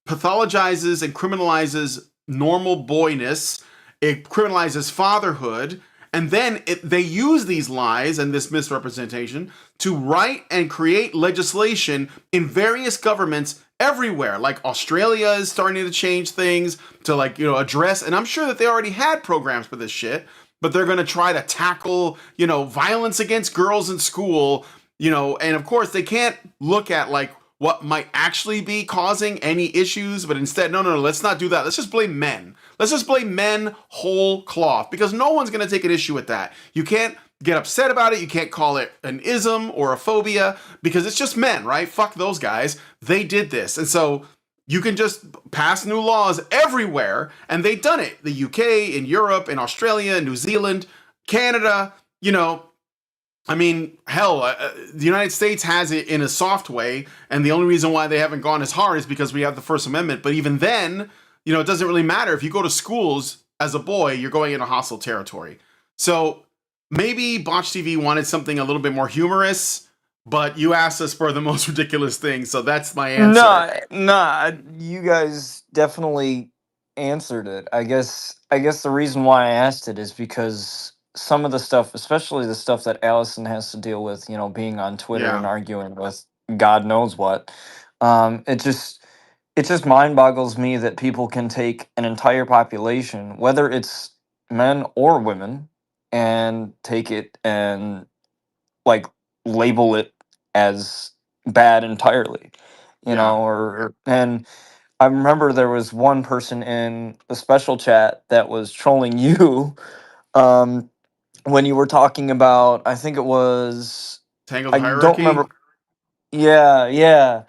pathologizes and criminalizes normal boyness. It criminalizes fatherhood, and then they use these lies and this misrepresentation to write and create legislation in various governments everywhere. Like Australia is starting to change things to address, and I'm sure that they already had programs for this shit, but they're going to try to tackle, violence against girls in school, and of course they can't look at what might actually be causing any issues, but instead, no, let's not do that. Let's just blame men. Let's just blame men whole cloth because no one's going to take an issue with that. You can't get upset about it. You can't call it an ism or a phobia because it's just men, right? Fuck those guys. They did this. And so you can just pass new laws everywhere. And they've done it. The UK, in Europe, in Australia, New Zealand, Canada, I mean, hell, the United States has it in a soft way, and the only reason why they haven't gone as hard is because we have the First Amendment. But even then, it doesn't really matter. If you go to schools as a boy, you're going into hostile territory. So maybe Botch TV wanted something a little bit more humorous, but you asked us for the most ridiculous thing, so that's my answer. Nah, you guys definitely answered it. I guess the reason why I asked it is because some of the stuff, especially the stuff that Allison has to deal with, being on Twitter and Yeah. arguing with God knows what, it just mind boggles me that people can take an entire population, whether it's men or women, and take it and label it as bad entirely, Yeah. and I remember there was one person in the special chat that was trolling you, um, when you were talking about, I think it was, Tangled I don't hierarchy? remember. Yeah.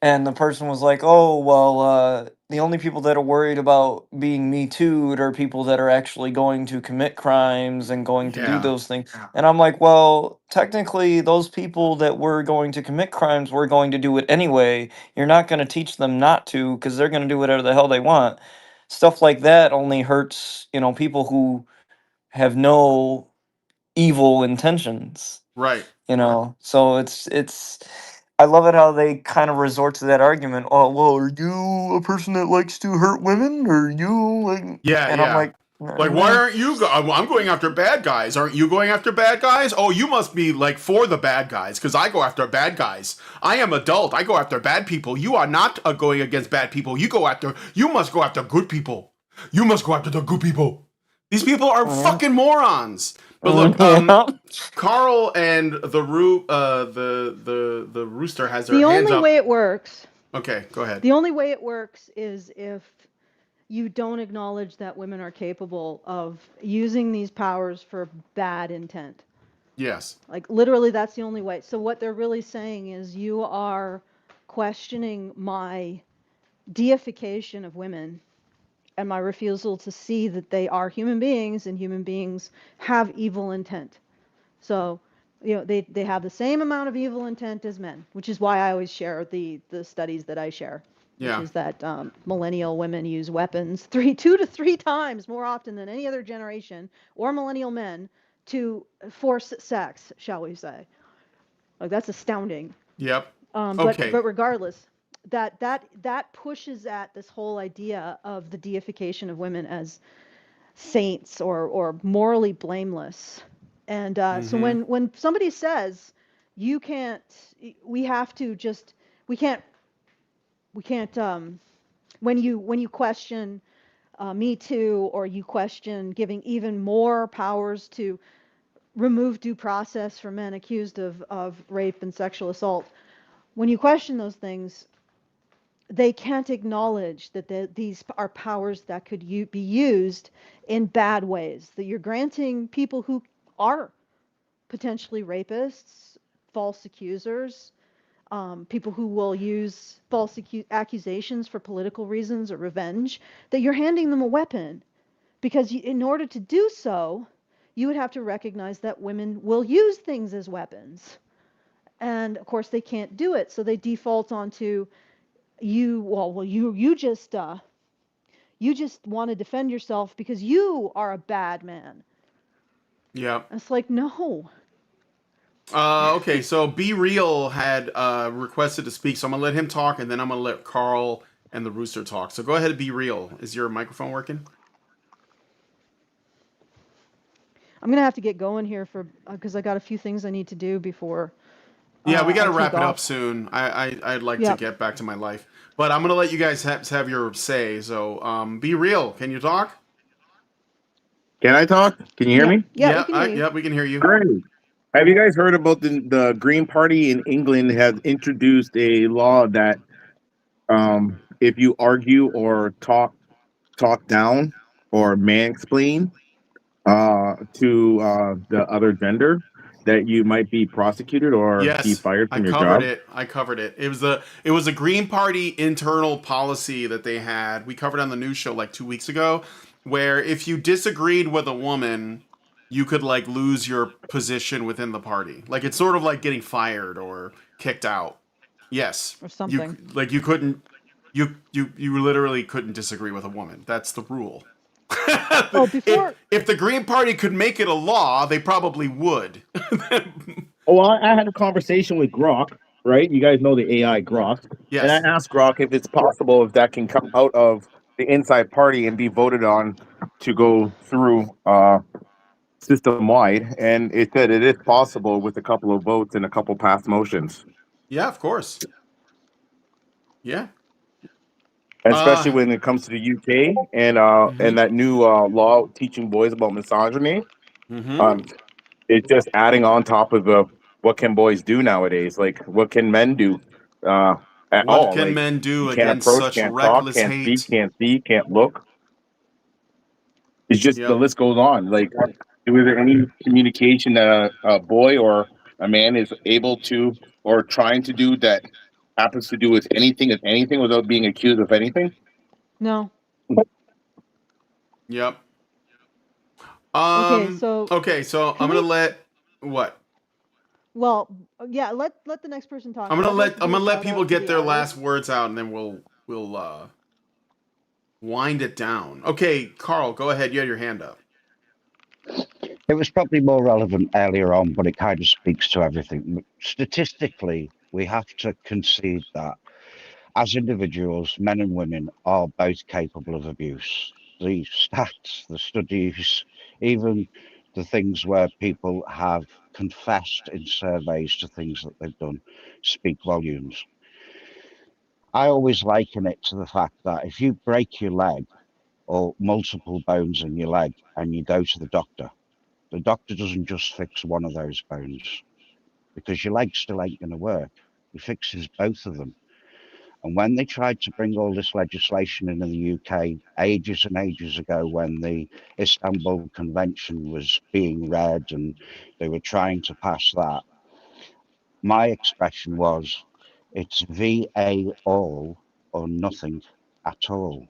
And the person was like, "Oh, well, the only people that are worried about being Me Too'd are people that are actually going to commit crimes and going to do Yeah. those things." And I'm like, "Well, technically, those people that were going to commit crimes were going to do it anyway. You're not going to teach them not to because they're going to do whatever the hell they want." Stuff like that only hurts, people who have no evil intentions. Right. So it's I love it how they kind of resort to that argument. Oh, well, are you a person that likes to hurt women, or you like? Yeah, And I'm yeah. like, Why aren't you I'm going after bad guys. Aren't you going after bad guys? Oh, you must be for the bad guys because I go after bad guys. I am adult. I go after bad people. You are not going against bad people. You must go after good people. You must go after the good people. These people are fucking morons. But look, yeah. Carl and the rooster has their The hands only up. way it works, Okay, go ahead. the only way it works is if you don't acknowledge that women are capable of using these powers for bad intent. Yes. Literally, that's the only way. So what they're really saying is you are questioning my deification of women and my refusal to see that they are human beings and human beings have evil intent. So, they have the same amount of evil intent as men, which is why I always share the studies that I share, Yeah. which is that millennial women use weapons 2 to 3 times more often than any other generation, or millennial men, to force sex, shall we say. That's astounding. Yep. But Okay. regardless, that pushes at this whole idea of the deification of women as saints or morally blameless. And so when somebody says you can't, we have to just, we can't when you question Me Too, or you question giving even more powers to remove due process for men accused of rape and sexual assault, when you question those things, they can't acknowledge that these are powers that could be used in bad ways, that you're granting people who are potentially rapists, false accusers, people who will use false accusations for political reasons or revenge, that you're handing them a weapon because in order to do so, you would have to recognize that women will use things as weapons. And of course they can't do it, so they default onto you just want to defend yourself because you are a bad man. Yeah. It's like, no. Okay, so Be Real had requested to speak, so I'm gonna let him talk, and then I'm gonna let Carl and the Rooster talk. So go ahead, Be Real. Is your microphone working? I'm gonna have to get going here because I got a few things I need to do before. Yeah, we got to I wrap take it up off. soon. I'd like to Yep. get back to my life, but I'm gonna let you guys have your say. So Be Real. Can you talk? Can I talk? Can you hear me? Yeah, we can hear you. Yeah, we can hear you. Great. Have you guys heard about the Green Party in England has introduced a law that if you argue or talk down or mansplain to the other gender, that you might be prosecuted or be Yes, fired I from your covered job? it. I covered it. It was a Green Party internal policy that they had. We covered on the news show like 2 weeks ago, where if you disagreed with a woman, you could like lose your position within the party. Like it's sort of like getting fired or kicked out. Yes, Or something. you couldn't you literally couldn't disagree with a woman. That's the rule. Oh, before if the Green Party could make it a law, they probably would. Oh, well, I had a conversation with Grok, right? You guys know the AI Grok. And I Yes. asked Grok if it's possible if that can come out of the inside party and be voted on to go through system wide. And it said it is possible with a couple of votes and a couple passed motions. Yeah, of course. Yeah. And especially when it comes to the UK and that new law teaching boys about misogyny. It's just adding on top of the what can boys do nowadays? Like what can men do at What all? can Like men do you can't against approach, such can't talk, reckless can't speak, hate? can't see, can't look. It's just the Yep. list goes on. Like, is there any communication that a boy or a man is able to or trying to do that happens to do with anything, if anything, without being accused of anything? No. Yep. Okay, so I'm gonna let what? Well, yeah, let the next person talk. I'm I'd like to do gonna a let shout people out to get the their artists. last words out, and then we'll wind it down. Okay, Carl, go ahead. You had your hand up. It was probably more relevant earlier on, but it kind of speaks to everything. Statistically, we have to concede that as individuals, men and women are both capable of abuse. The stats, the studies, even the things where people have confessed in surveys to things that they've done speak volumes. I always liken it to the fact that if you break your leg or multiple bones in your leg and you go to the doctor doesn't just fix one of those bones because your leg still ain't going to work. He fixes both of them. And when they tried to bring all this legislation in the UK ages and ages ago, when the Istanbul Convention was being read and they were trying to pass that, my expression was, it's VA all or nothing at all.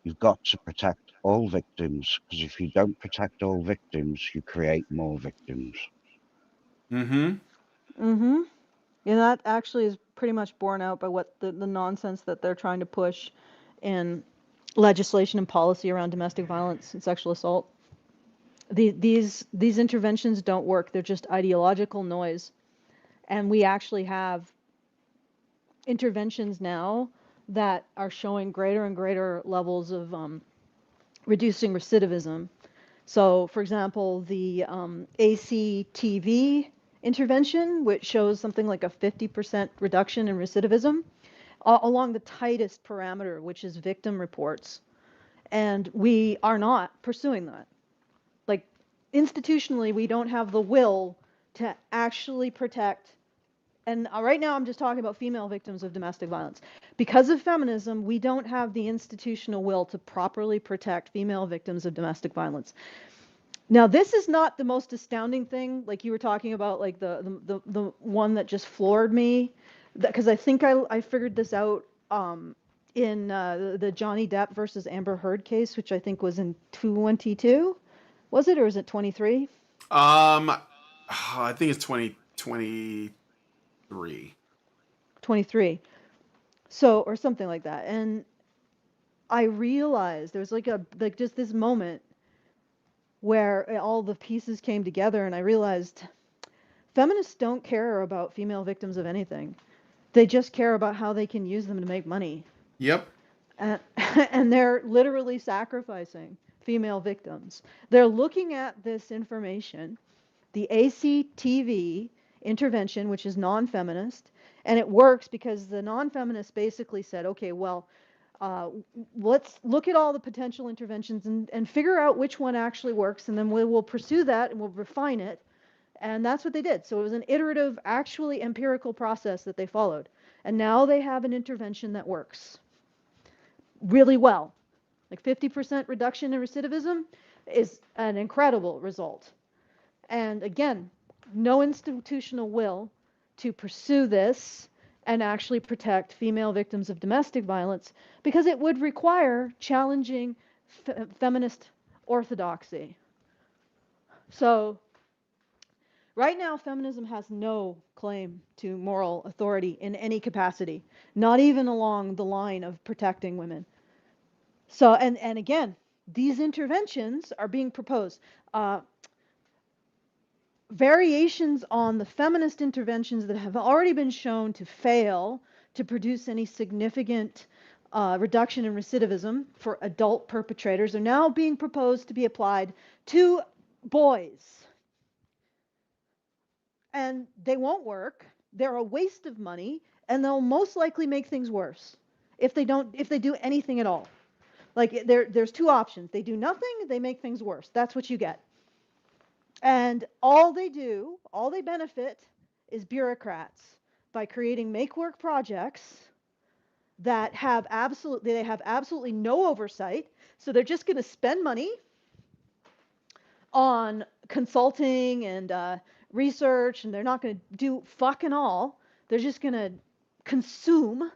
You've got to protect all victims, because if you don't protect all victims, you create more victims. Mm-hmm. And that actually is pretty much borne out by what the nonsense that they're trying to push in legislation and policy around domestic violence and sexual assault. These interventions don't work. They're just ideological noise. And we actually have interventions now that are showing greater and greater levels of reducing recidivism. So, for example, the ACTV intervention, which shows something like a 50% reduction in recidivism, along the tightest parameter, which is victim reports. And we are not pursuing that. Like, institutionally, we don't have the will to actually protect. And right now, I'm just talking about female victims of domestic violence. Because of feminism, we don't have the institutional will to properly protect female victims of domestic violence. Now, this is not the most astounding thing, like you were talking about, like the one that just floored me, because I think I figured this out in the Johnny Depp versus Amber Heard case, which I think was in 22. Was it, or is it 23? I think it's 2023. 23. So, or something like that. And I realized there was like just this moment where all the pieces came together, and I realized feminists don't care about female victims of anything. They just care about how they can use them to make money. Yep. And they're literally sacrificing female victims. They're looking at this information, the ACTV intervention, which is non-feminist, and it works because the non-feminists basically said, okay, well, let's look at all the potential interventions and figure out which one actually works, and then we'll pursue that and we'll refine it. And that's what they did. So it was an iterative, actually empirical process that they followed. And now they have an intervention that works really well. Like 50% reduction in recidivism is an incredible result. And again, no institutional will to pursue this and actually protect female victims of domestic violence, because it would require challenging feminist orthodoxy. So right now, feminism has no claim to moral authority in any capacity, not even along the line of protecting women. So, and again, these interventions are being proposed. Variations on the feminist interventions that have already been shown to fail to produce any significant reduction in recidivism for adult perpetrators are now being proposed to be applied to boys. And they won't work. They're a waste of money, and they'll most likely make things worse if they do anything at all. Like there's two options. They do nothing, they make things worse. That's what you get. And all they benefit is bureaucrats by creating make-work projects that have absolutely no oversight. So they're just going to spend money on consulting and research, and they're not going to do fucking all. They're just going to consume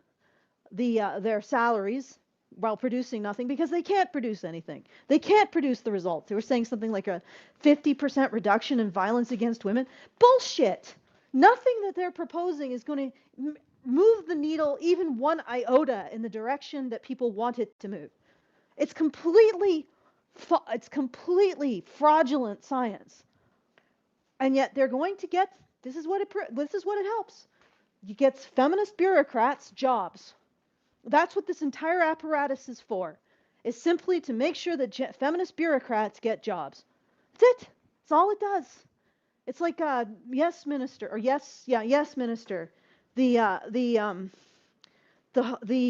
their salaries while producing nothing, because they can't produce anything. They can't produce the results. They were saying something like a 50% reduction in violence against women. Bullshit. Nothing that they're proposing is going to move the needle even one iota in the direction that people want it to move. It's completely fraudulent science. And yet they're going to get, this is what it helps. You get feminist bureaucrats jobs. That's what this entire apparatus is for, is simply to make sure that feminist bureaucrats get jobs. That's it. That's all it does. It's like Yes Minister, or Yes Minister, the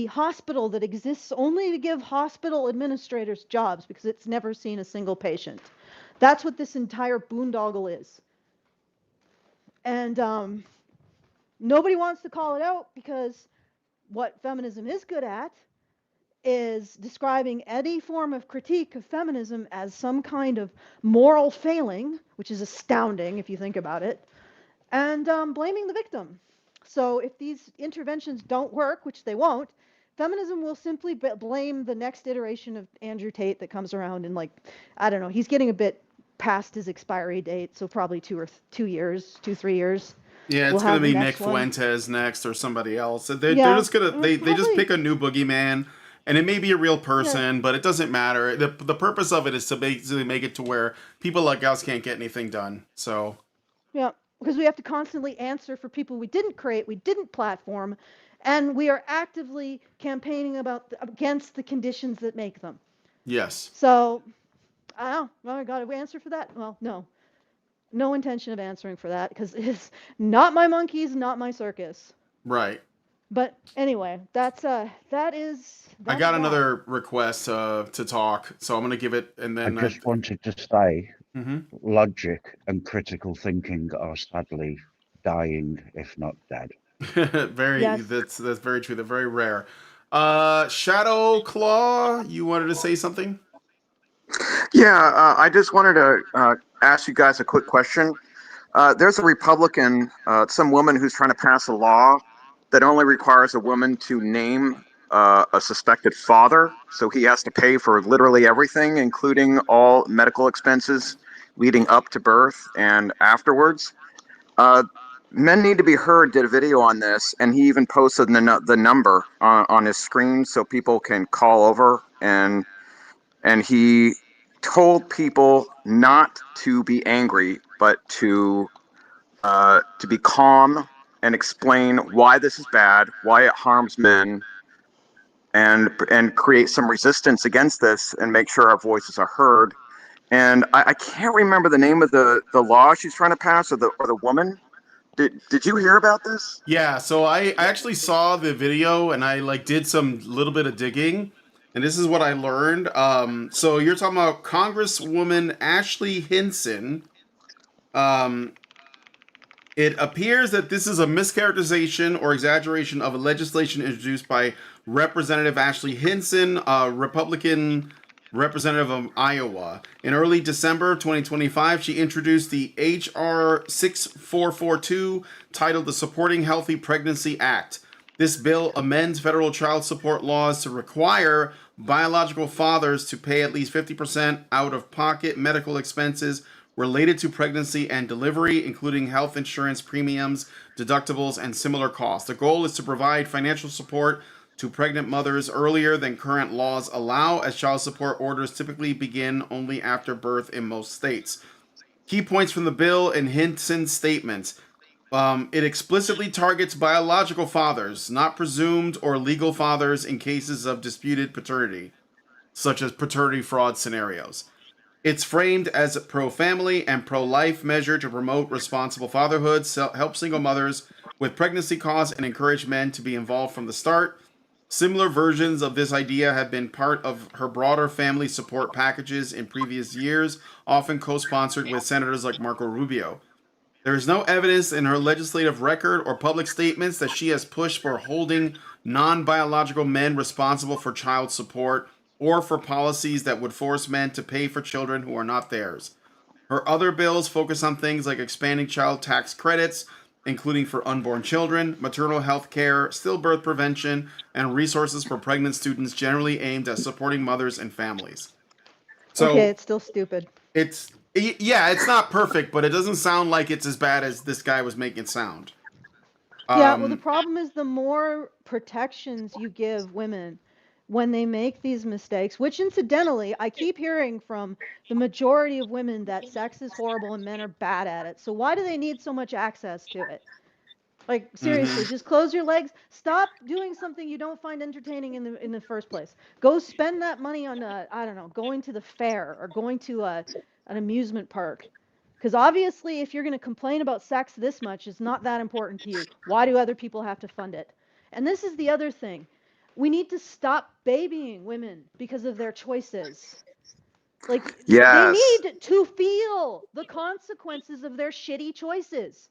hospital that exists only to give hospital administrators jobs because it's never seen a single patient. That's what this entire boondoggle is. And nobody wants to call it out, because what feminism is good at is describing any form of critique of feminism as some kind of moral failing, which is astounding if you think about it, and blaming the victim. So if these interventions don't work, which they won't, feminism will simply blame the next iteration of Andrew Tate that comes around in, like, I don't know, he's getting a bit past his expiry date, so probably 3 years. Yeah, it's We'll gonna be next Nick one. Fuentes next, or somebody else. They're Yeah, just gonna they just probably. pick a new boogeyman, and it may be a real person, but it doesn't matter. The purpose of it is to basically make it to where people like us can't get anything done. So Yeah, because we have to constantly answer for people we didn't create, we didn't platform, and we are actively campaigning against the conditions that make them. yes, So, I don't know. Well, I got to answer for that? Well, no intention of answering for that, because it's not my monkeys, not my circus. right. But anyway, that's I got that. another request to talk, so I'm gonna give it, and I then just wanted to say Mhm. logic and critical thinking are sadly dying, if not dead. Very, that's very true. They're very rare. Shadow Claw, you wanted to say something? Yeah, I just wanted to ask you guys a quick question. There's a Republican, some woman who's trying to pass a law that only requires a woman to name a suspected father, so he has to pay for literally everything, including all medical expenses leading up to birth and afterwards. Men Need to Be Heard did a video on this, and he even posted the number on his screen so people can call over, and he told people not to be angry, but to be calm and explain why this is bad, why it harms men, and create some resistance against this and make sure our voices are heard. And I can't remember the name of the law she's trying to pass, or the woman. Did you hear about this? Yeah, so I actually saw the video and I like did some little bit of digging, and this is what I learned. So you're talking about Congresswoman Ashley Hinson. Um, It appears that this is a mischaracterization or exaggeration of a legislation introduced by Representative Ashley Hinson, a Republican representative of Iowa. In early December 2025, she introduced the H.R. 6442, titled the Supporting Healthy Pregnancy Act. This bill amends federal child support laws to require biological fathers to pay at least 50% out of pocket medical expenses related to pregnancy and delivery, including health insurance premiums, deductibles, and similar costs. The goal is to provide financial support to pregnant mothers earlier than current laws allow, as child support orders typically begin only after birth in most states. Key points from the bill and Hinson's statements. It explicitly targets biological fathers, not presumed or legal fathers, in cases of disputed paternity, such as paternity fraud scenarios. It's framed as a pro-family and pro-life measure to promote responsible fatherhood, help single mothers with pregnancy costs, and encourage men to be involved from the start. Similar versions of this idea have been part of her broader family support packages in previous years, often co-sponsored with senators like Marco Rubio. There is no evidence in her legislative record or public statements that she has pushed for holding non-biological men responsible for child support or for policies that would force men to pay for children who are not theirs. Her other bills focus on things like expanding child tax credits, including for unborn children, maternal health care, stillbirth prevention, and resources for pregnant students, generally aimed at supporting mothers and families. So Okay, it's still stupid. it's not perfect, but it doesn't sound like it's as bad as this guy was making it sound. Yeah, well, the problem is the more protections you give women when they make these mistakes, which incidentally, I keep hearing from the majority of women that sex is horrible and men are bad at it. So why do they need so much access to it? Like, seriously, just close your legs. Stop doing something you don't find entertaining in the first place. Go spend that money on, I don't know, going to the fair or going to an amusement park. Because obviously, if you're going to complain about sex this much, it's not that important to you. Why do other people have to fund it? And this is the other thing. We need to stop babying women because of their choices. Like, Yes. they need to feel the consequences of their shitty choices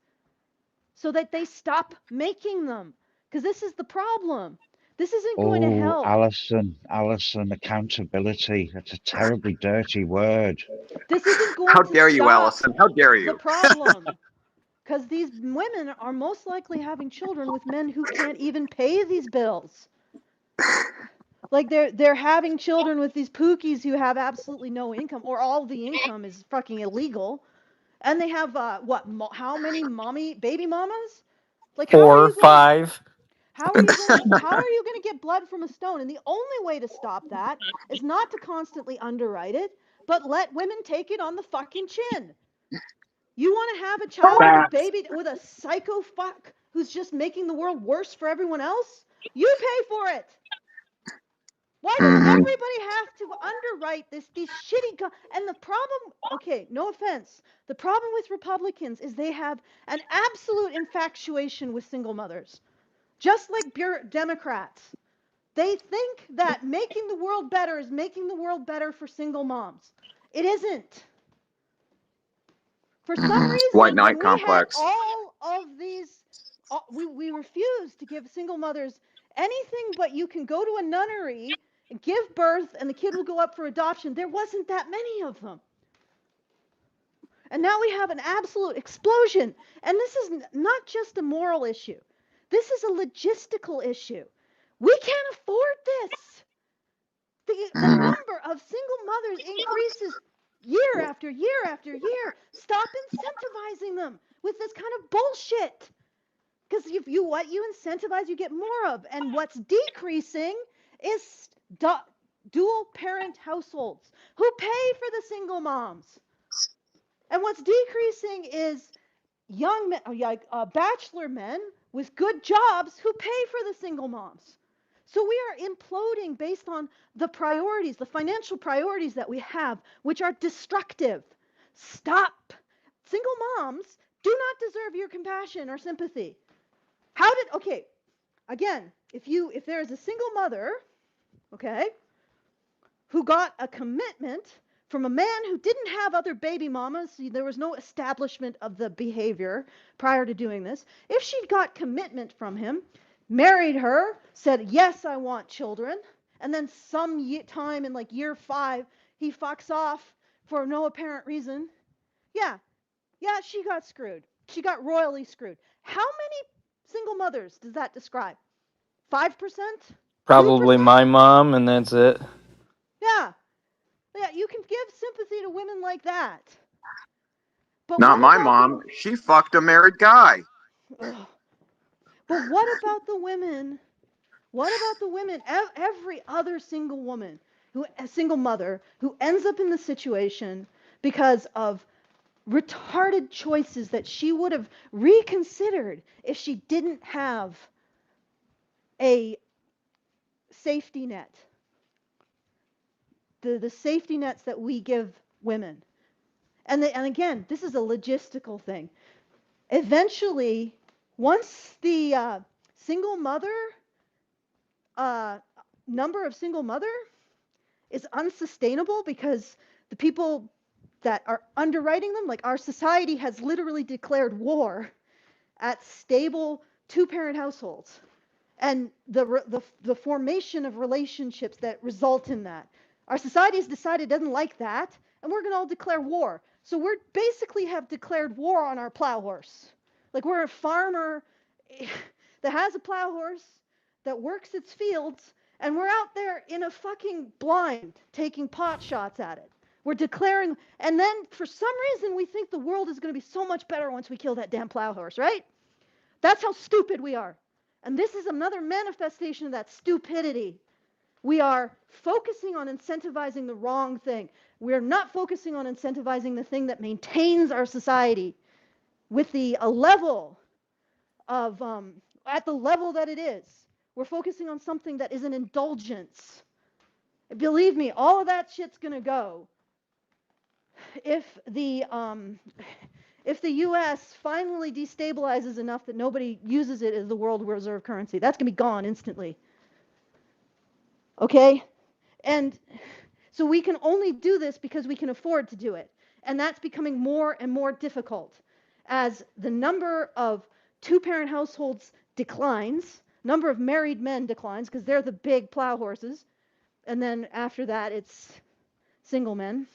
so that they stop making them. Because this is the problem. This isn't going to help. Alison, accountability. That's a terribly dirty word. This isn't going How to dare you, stop Allison? How dare the you? problem. Because these women are most likely having children with men who can't even pay these bills. Like they're having children with these pookies who have absolutely no income, or all the income is fucking illegal. And they have how many baby mamas? Like 4, 5. how are you going to get blood from a stone? And the only way to stop that is not to constantly underwrite it, but let women take it on the fucking chin. You want to have a child with a baby with a psycho fuck who's just making the world worse for everyone else? You pay for it. Why does everybody have to underwrite these shitty and the problem, okay, no offense, the problem with Republicans is they have an absolute infatuation with single mothers. Just like Democrats. They think that making the world better is making the world better for single moms. It isn't. For some reason, White knight when we complex. had all of these, we refused to give single mothers anything but you can go to a nunnery, give birth, and the kid will go up for adoption. There wasn't that many of them. And now we have an absolute explosion. And this is not just a moral issue. This is a logistical issue. We can't afford this. The number of single mothers increases year after year after year. Stop incentivizing them with this kind of bullshit. Because if what you incentivize, you get more of. And what's decreasing is dual parent households who pay for the single moms. And what's decreasing is young men, bachelor men with good jobs who pay for the single moms. So we are imploding based on the priorities, the financial priorities that we have, which are destructive. Stop. Single moms do not deserve your compassion or sympathy. Okay, again, if there is a single mother, okay, who got a commitment from a man who didn't have other baby mamas, there was no establishment of the behavior prior to doing this. If she got commitment from him, married her, said, yes, I want children, and then some time in like year 5, he fucks off for no apparent reason, yeah, she got screwed. She got royally screwed. How many single mothers does that describe? 5%? Probably 2%? my mom, and that's it. Yeah, you can give sympathy to women like that. But Not what my about mom. She fucked a married guy. Ugh. But what about the women? What about the women? Every other single woman, a single mother, who ends up in the situation because of retarded choices that she would have reconsidered if she didn't have a safety net. The safety nets that we give women. And again, this is a logistical thing. Eventually, once the single mother, number of single mother is unsustainable because the people that are underwriting them, like our society has literally declared war at stable 2-parent households and the formation of relationships that result in that. Our society has decided it doesn't like that, and we're going to all declare war. So we're basically have declared war on our plow horse. Like we're a farmer that has a plow horse that works its fields, and we're out there in a fucking blind taking pot shots at it. We're declaring, and then for some reason we think the world is going to be so much better once we kill that damn plow horse, right? That's how stupid we are. And this is another manifestation of that stupidity. We are focusing on incentivizing the wrong thing. We're not focusing on incentivizing the thing that maintains our society with a level of, at the level that it is. We're focusing on something that is an indulgence. Believe me, all of that shit's going to go if the U.S. finally destabilizes enough that nobody uses it as the world reserve currency. That's going to be gone instantly. Okay? And so we can only do this because we can afford to do it. And that's becoming more and more difficult as the number of 2-parent households declines, number of married men declines because they're the big plow horses. And then after that, it's single men.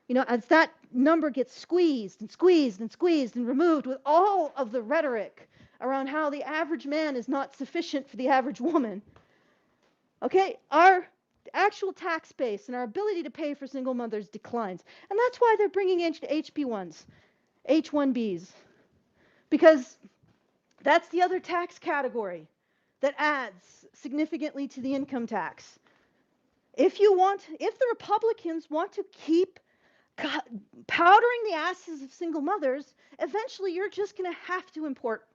You know, as that number gets squeezed and squeezed and squeezed and removed with all of the rhetoric around how the average man is not sufficient for the average woman, okay, our actual tax base and our ability to pay for single mothers declines. And that's why they're bringing in HP1s, H1Bs, because that's the other tax category that adds significantly to the income tax. If the Republicans want to keep powdering the asses of single mothers, eventually you're just going to have to import.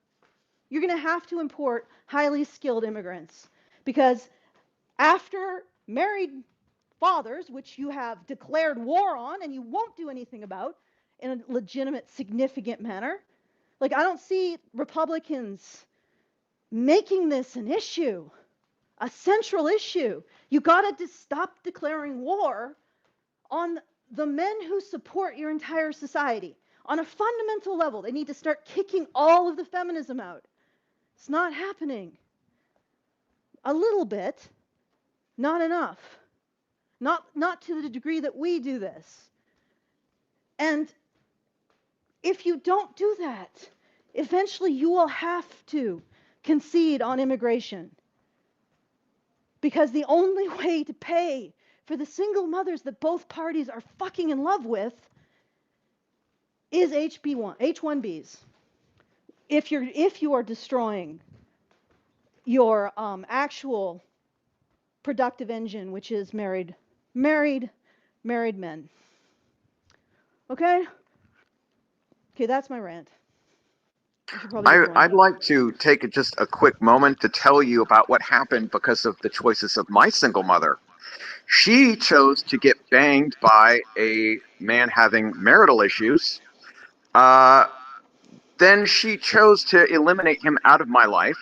You're going to have to import highly skilled immigrants because after married fathers, which you have declared war on and you won't do anything about in a legitimate, significant manner, like I don't see Republicans making this an issue, a central issue. You got to stop declaring war on the men who support your entire society. On a fundamental level, they need to start kicking all of the feminism out. It's not happening. A little bit, not enough. Not to the degree that we do this. And if you don't do that, eventually you will have to concede on immigration. Because the only way to pay for the single mothers that both parties are fucking in love with is H1Bs. If you are destroying your actual productive engine, which is married men. Okay, that's my rant. I'd like to take just a quick moment to tell you about what happened because of the choices of my single mother. She chose to get banged by a man having marital issues. Then she chose to eliminate him out of my life.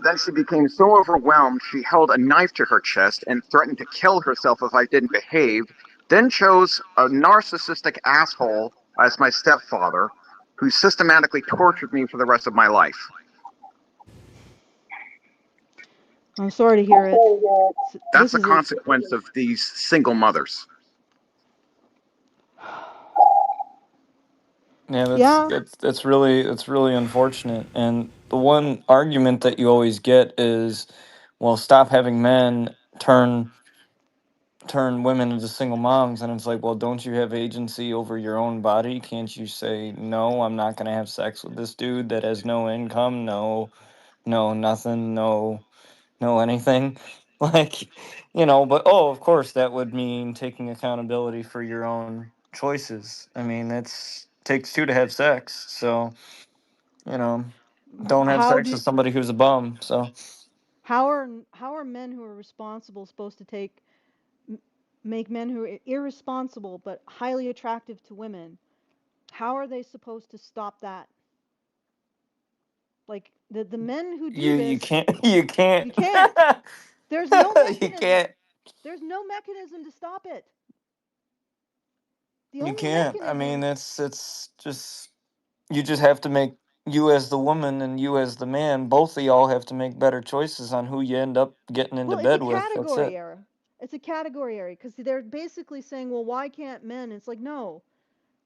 Then she became so overwhelmed, she held a knife to her chest and threatened to kill herself if I didn't behave. Then chose a narcissistic asshole as my stepfather, who systematically tortured me for the rest of my life. I'm sorry to hear it. That's a consequence of these single mothers. Yeah, that's really unfortunate. And the one argument that you always get is, well, stop having men turn women into single moms. And it's like, well, don't you have agency over your own body? Can't you say, no, I'm not going to have sex with this dude that has no income, no nothing, no anything? Like, but of course that would mean taking accountability for your own choices. I mean, takes two to have sex, so don't have sex with somebody who's a bum. So how are men who are responsible supposed to make men who are irresponsible but highly attractive to women? How are they supposed to stop that? Like the men who do this, you can't. There's no mechanism. You can't. There's no mechanism to stop it. You can't. I mean, it's just, you just have to make, you as the woman and you as the man, both of y'all have to make better choices on who you end up getting into bed with. That's it. It's a category error because they're basically saying, well, why can't men? It's like, no,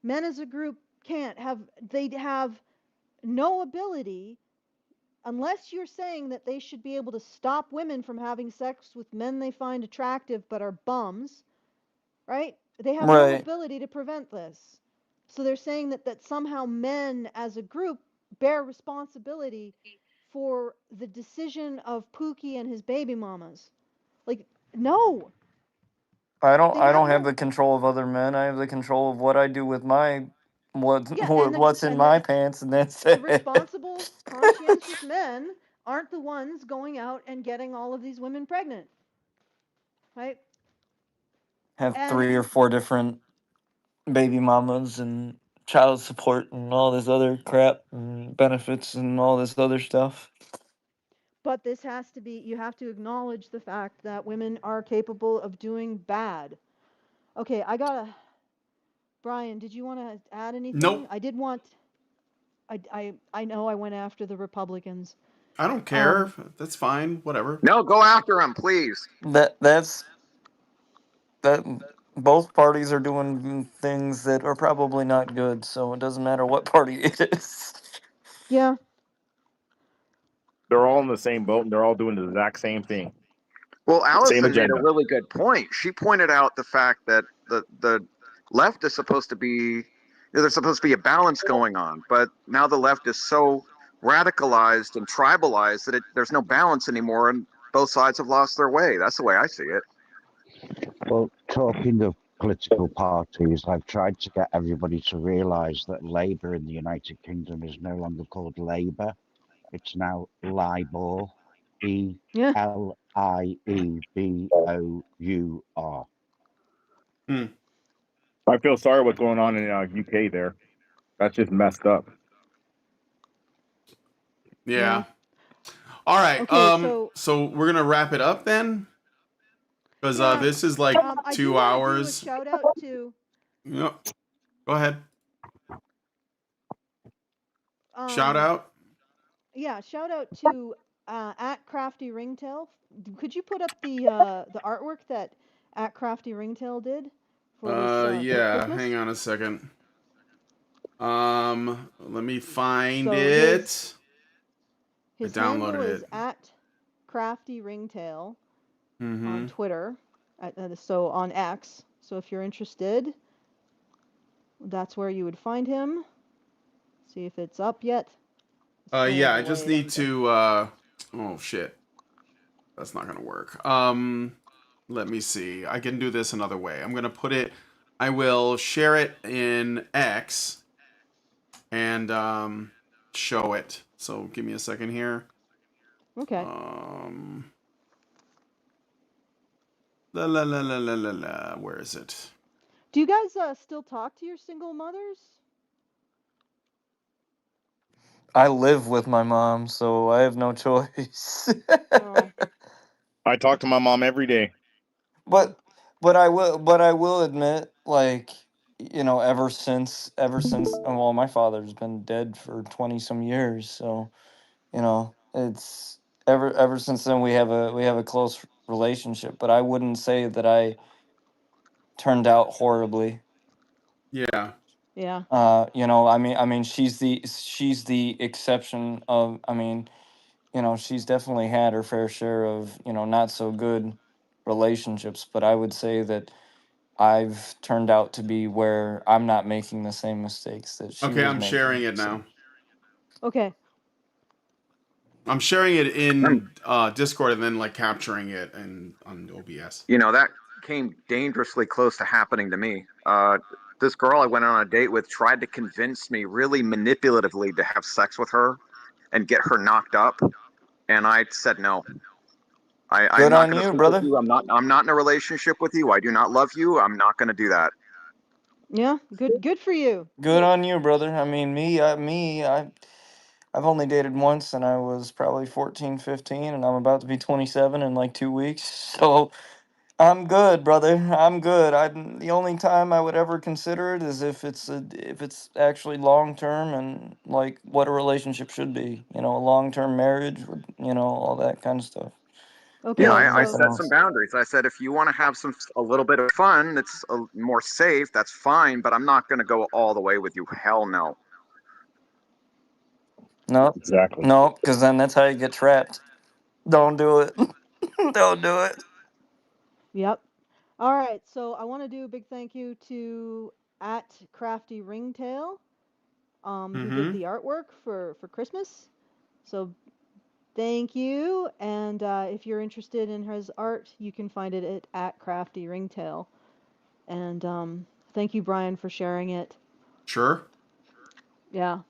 men as a group they have no ability, unless you're saying that they should be able to stop women from having sex with men they find attractive but are bums, right? They have no ability to prevent this. So they're saying that somehow men as a group bear responsibility for the decision of Pookie and his baby mamas. Like, no. I don't have the control of other men. I have the control of what I do with what's in my pants, and that's it. The responsible, conscientious men aren't the ones going out and getting all of these women pregnant, right? Have 3 or 4 different baby mamas and child support and all this other crap and benefits and all this other stuff. But this has to be, you have to acknowledge the fact that women are capable of doing bad. Okay, Brian, did you want to add anything? Nope. I know I went after the Republicans. I don't care. That's fine. Whatever. No, go after them, please. That both parties are doing things that are probably not good, so it doesn't matter what party it is. Yeah. They're all in the same boat and they're all doing the exact same thing. Well, Allison made a really good point. She pointed out the fact that the left is supposed to be, there's supposed to be a balance going on, but now the left is so radicalized and tribalized that there's no balance anymore, and both sides have lost their way. That's the way I see it. Well, talking of political parties, I've tried to get everybody to realise that Labour in the United Kingdom is no longer called Labour. It's now Libor. Eliebor. I feel sorry what's going on in UK there. That's just messed up. Yeah. All right. Okay, so we're gonna wrap it up then, because this is like 2 hours. I do want to do a shout out to. Yep. Go ahead. Shout out. Yeah, shout out to at Crafty Ringtail. Could you put up the artwork that at Crafty Ringtail did for this? Yeah. Christmas? Hang on a second. Let me find it. His I downloaded handle it. is at Crafty Ringtail Mm-hmm. on Twitter. So on X. So if you're interested, that's where you would find him. See if it's up yet. Yeah, I just need to oh shit. That's not gonna work. Let me see. I can do this another way. I'm gonna put it, I will share it in X and show it. So give me a second here. Okay. Where is it? Do you guys still talk to your single mothers? I live with my mom, so I have no choice. Oh. I talk to my mom every day. But I will admit, like, you know, ever since well, my father's been dead for 20 some years, so you know, it's ever since then we have a close relationship, but I wouldn't say that I turned out horribly. Yeah. Yeah. You know, I mean she's the exception of, I mean, you know, she's definitely had her fair share of, you know, not so good relationships, but I would say that I've turned out to be where I'm not making the same mistakes that she Okay, was I'm making. sharing it so- now. Okay. I'm sharing it in Discord and then like capturing it and on OBS. You know, that came dangerously close to happening to me. This girl I went on a date with tried to convince me really manipulatively to have sex with her and get her knocked up, and I said no. I'm Good not on going to you, sleep brother. with you. I'm not in a relationship with you. I do not love you. I'm not going to do that. Yeah. Good for you. Good on you, brother. I mean, I've only dated once, and I was probably 14, 15, and I'm about to be 27 in like 2 weeks. So I'm good, brother. I'm good. The only time I would ever consider it is if it's actually long term and like what a relationship should be. You know, a long term marriage with, you know, all that kind of stuff. Okay. Yeah, Like I nothing set some else. boundaries. I said if you want to have a little bit of fun that's more safe, that's fine. But I'm not going to go all the way with you. Hell no. Nope. Exactly. Nope, because then that's how you get trapped. Don't do it. Don't do it. Yep. All right. So I want to do a big thank you to at Crafty Ringtail, who did the artwork for Christmas. So thank you. And if you're interested in his art, you can find it at Crafty Ringtail. And thank you, Brian, for sharing it. Sure. Yeah.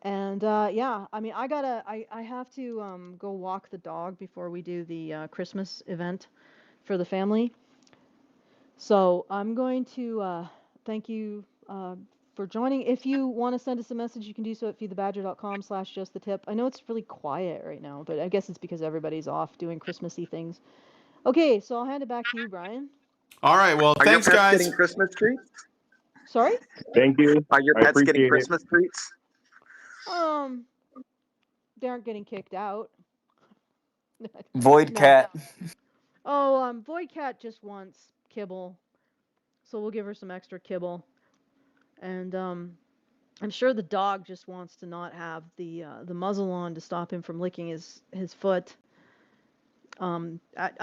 And yeah, I mean, I have to go walk the dog before we do the Christmas event for the family. So I'm going to thank you for joining. If you want to send us a message, you can do so at feedthebadger.com/justthetip. I know it's really quiet right now, but I guess it's because everybody's off doing Christmassy things. Okay, so I'll hand it back to you, Brian. All right. Well, Are your thanks, pets guys. getting Christmas treats? Sorry? Thank you. Are your I pets getting appreciate it. Christmas treats? They aren't getting kicked out. Void No. cat. Oh, Void Cat just wants kibble, so we'll give her some extra kibble. And I'm sure the dog just wants to not have the muzzle on to stop him from licking his foot. I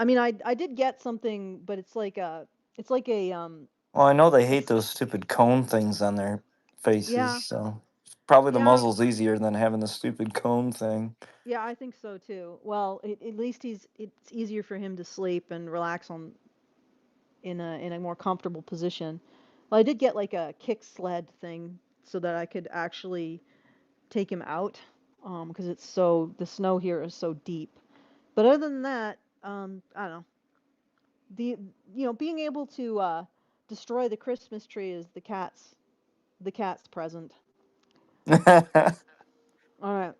mean, I did get something, but it's like a Well, I know they hate those stupid cone things on their faces, Yeah. so probably the Yeah. muzzle's easier than having the stupid cone thing. Yeah, I think so too. Well, at least it's easier for him to sleep and relax in a more comfortable position. Well, I did get like a kick sled thing so that I could actually take him out, because the snow here is so deep. But other than that, I don't know. Being able to destroy the Christmas tree is the cat's present. All right.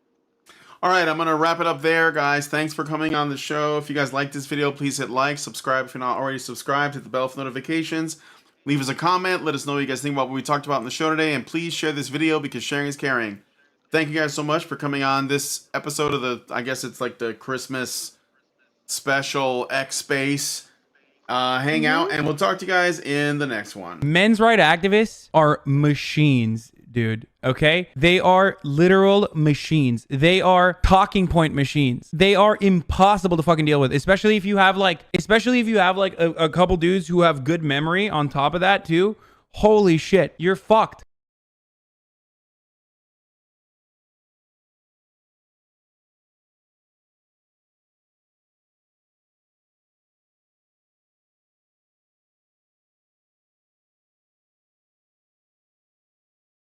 All right, I'm going to wrap it up there, guys. Thanks for coming on the show. If you guys like this video, please hit like, subscribe if you're not already subscribed, hit the bell for notifications, leave us a comment, let us know what you guys think about what we talked about in the show today, and please share this video because sharing is caring. Thank you guys so much for coming on this episode of I guess it's like the Christmas special X Space. hang out, and we'll talk to you guys in the next one. Men's right activists are machines, dude. Okay? They are literal machines. They are talking point machines. They are impossible to fucking deal with, especially if you have like a couple dudes who have good memory on top of that too. Holy shit, you're fucked.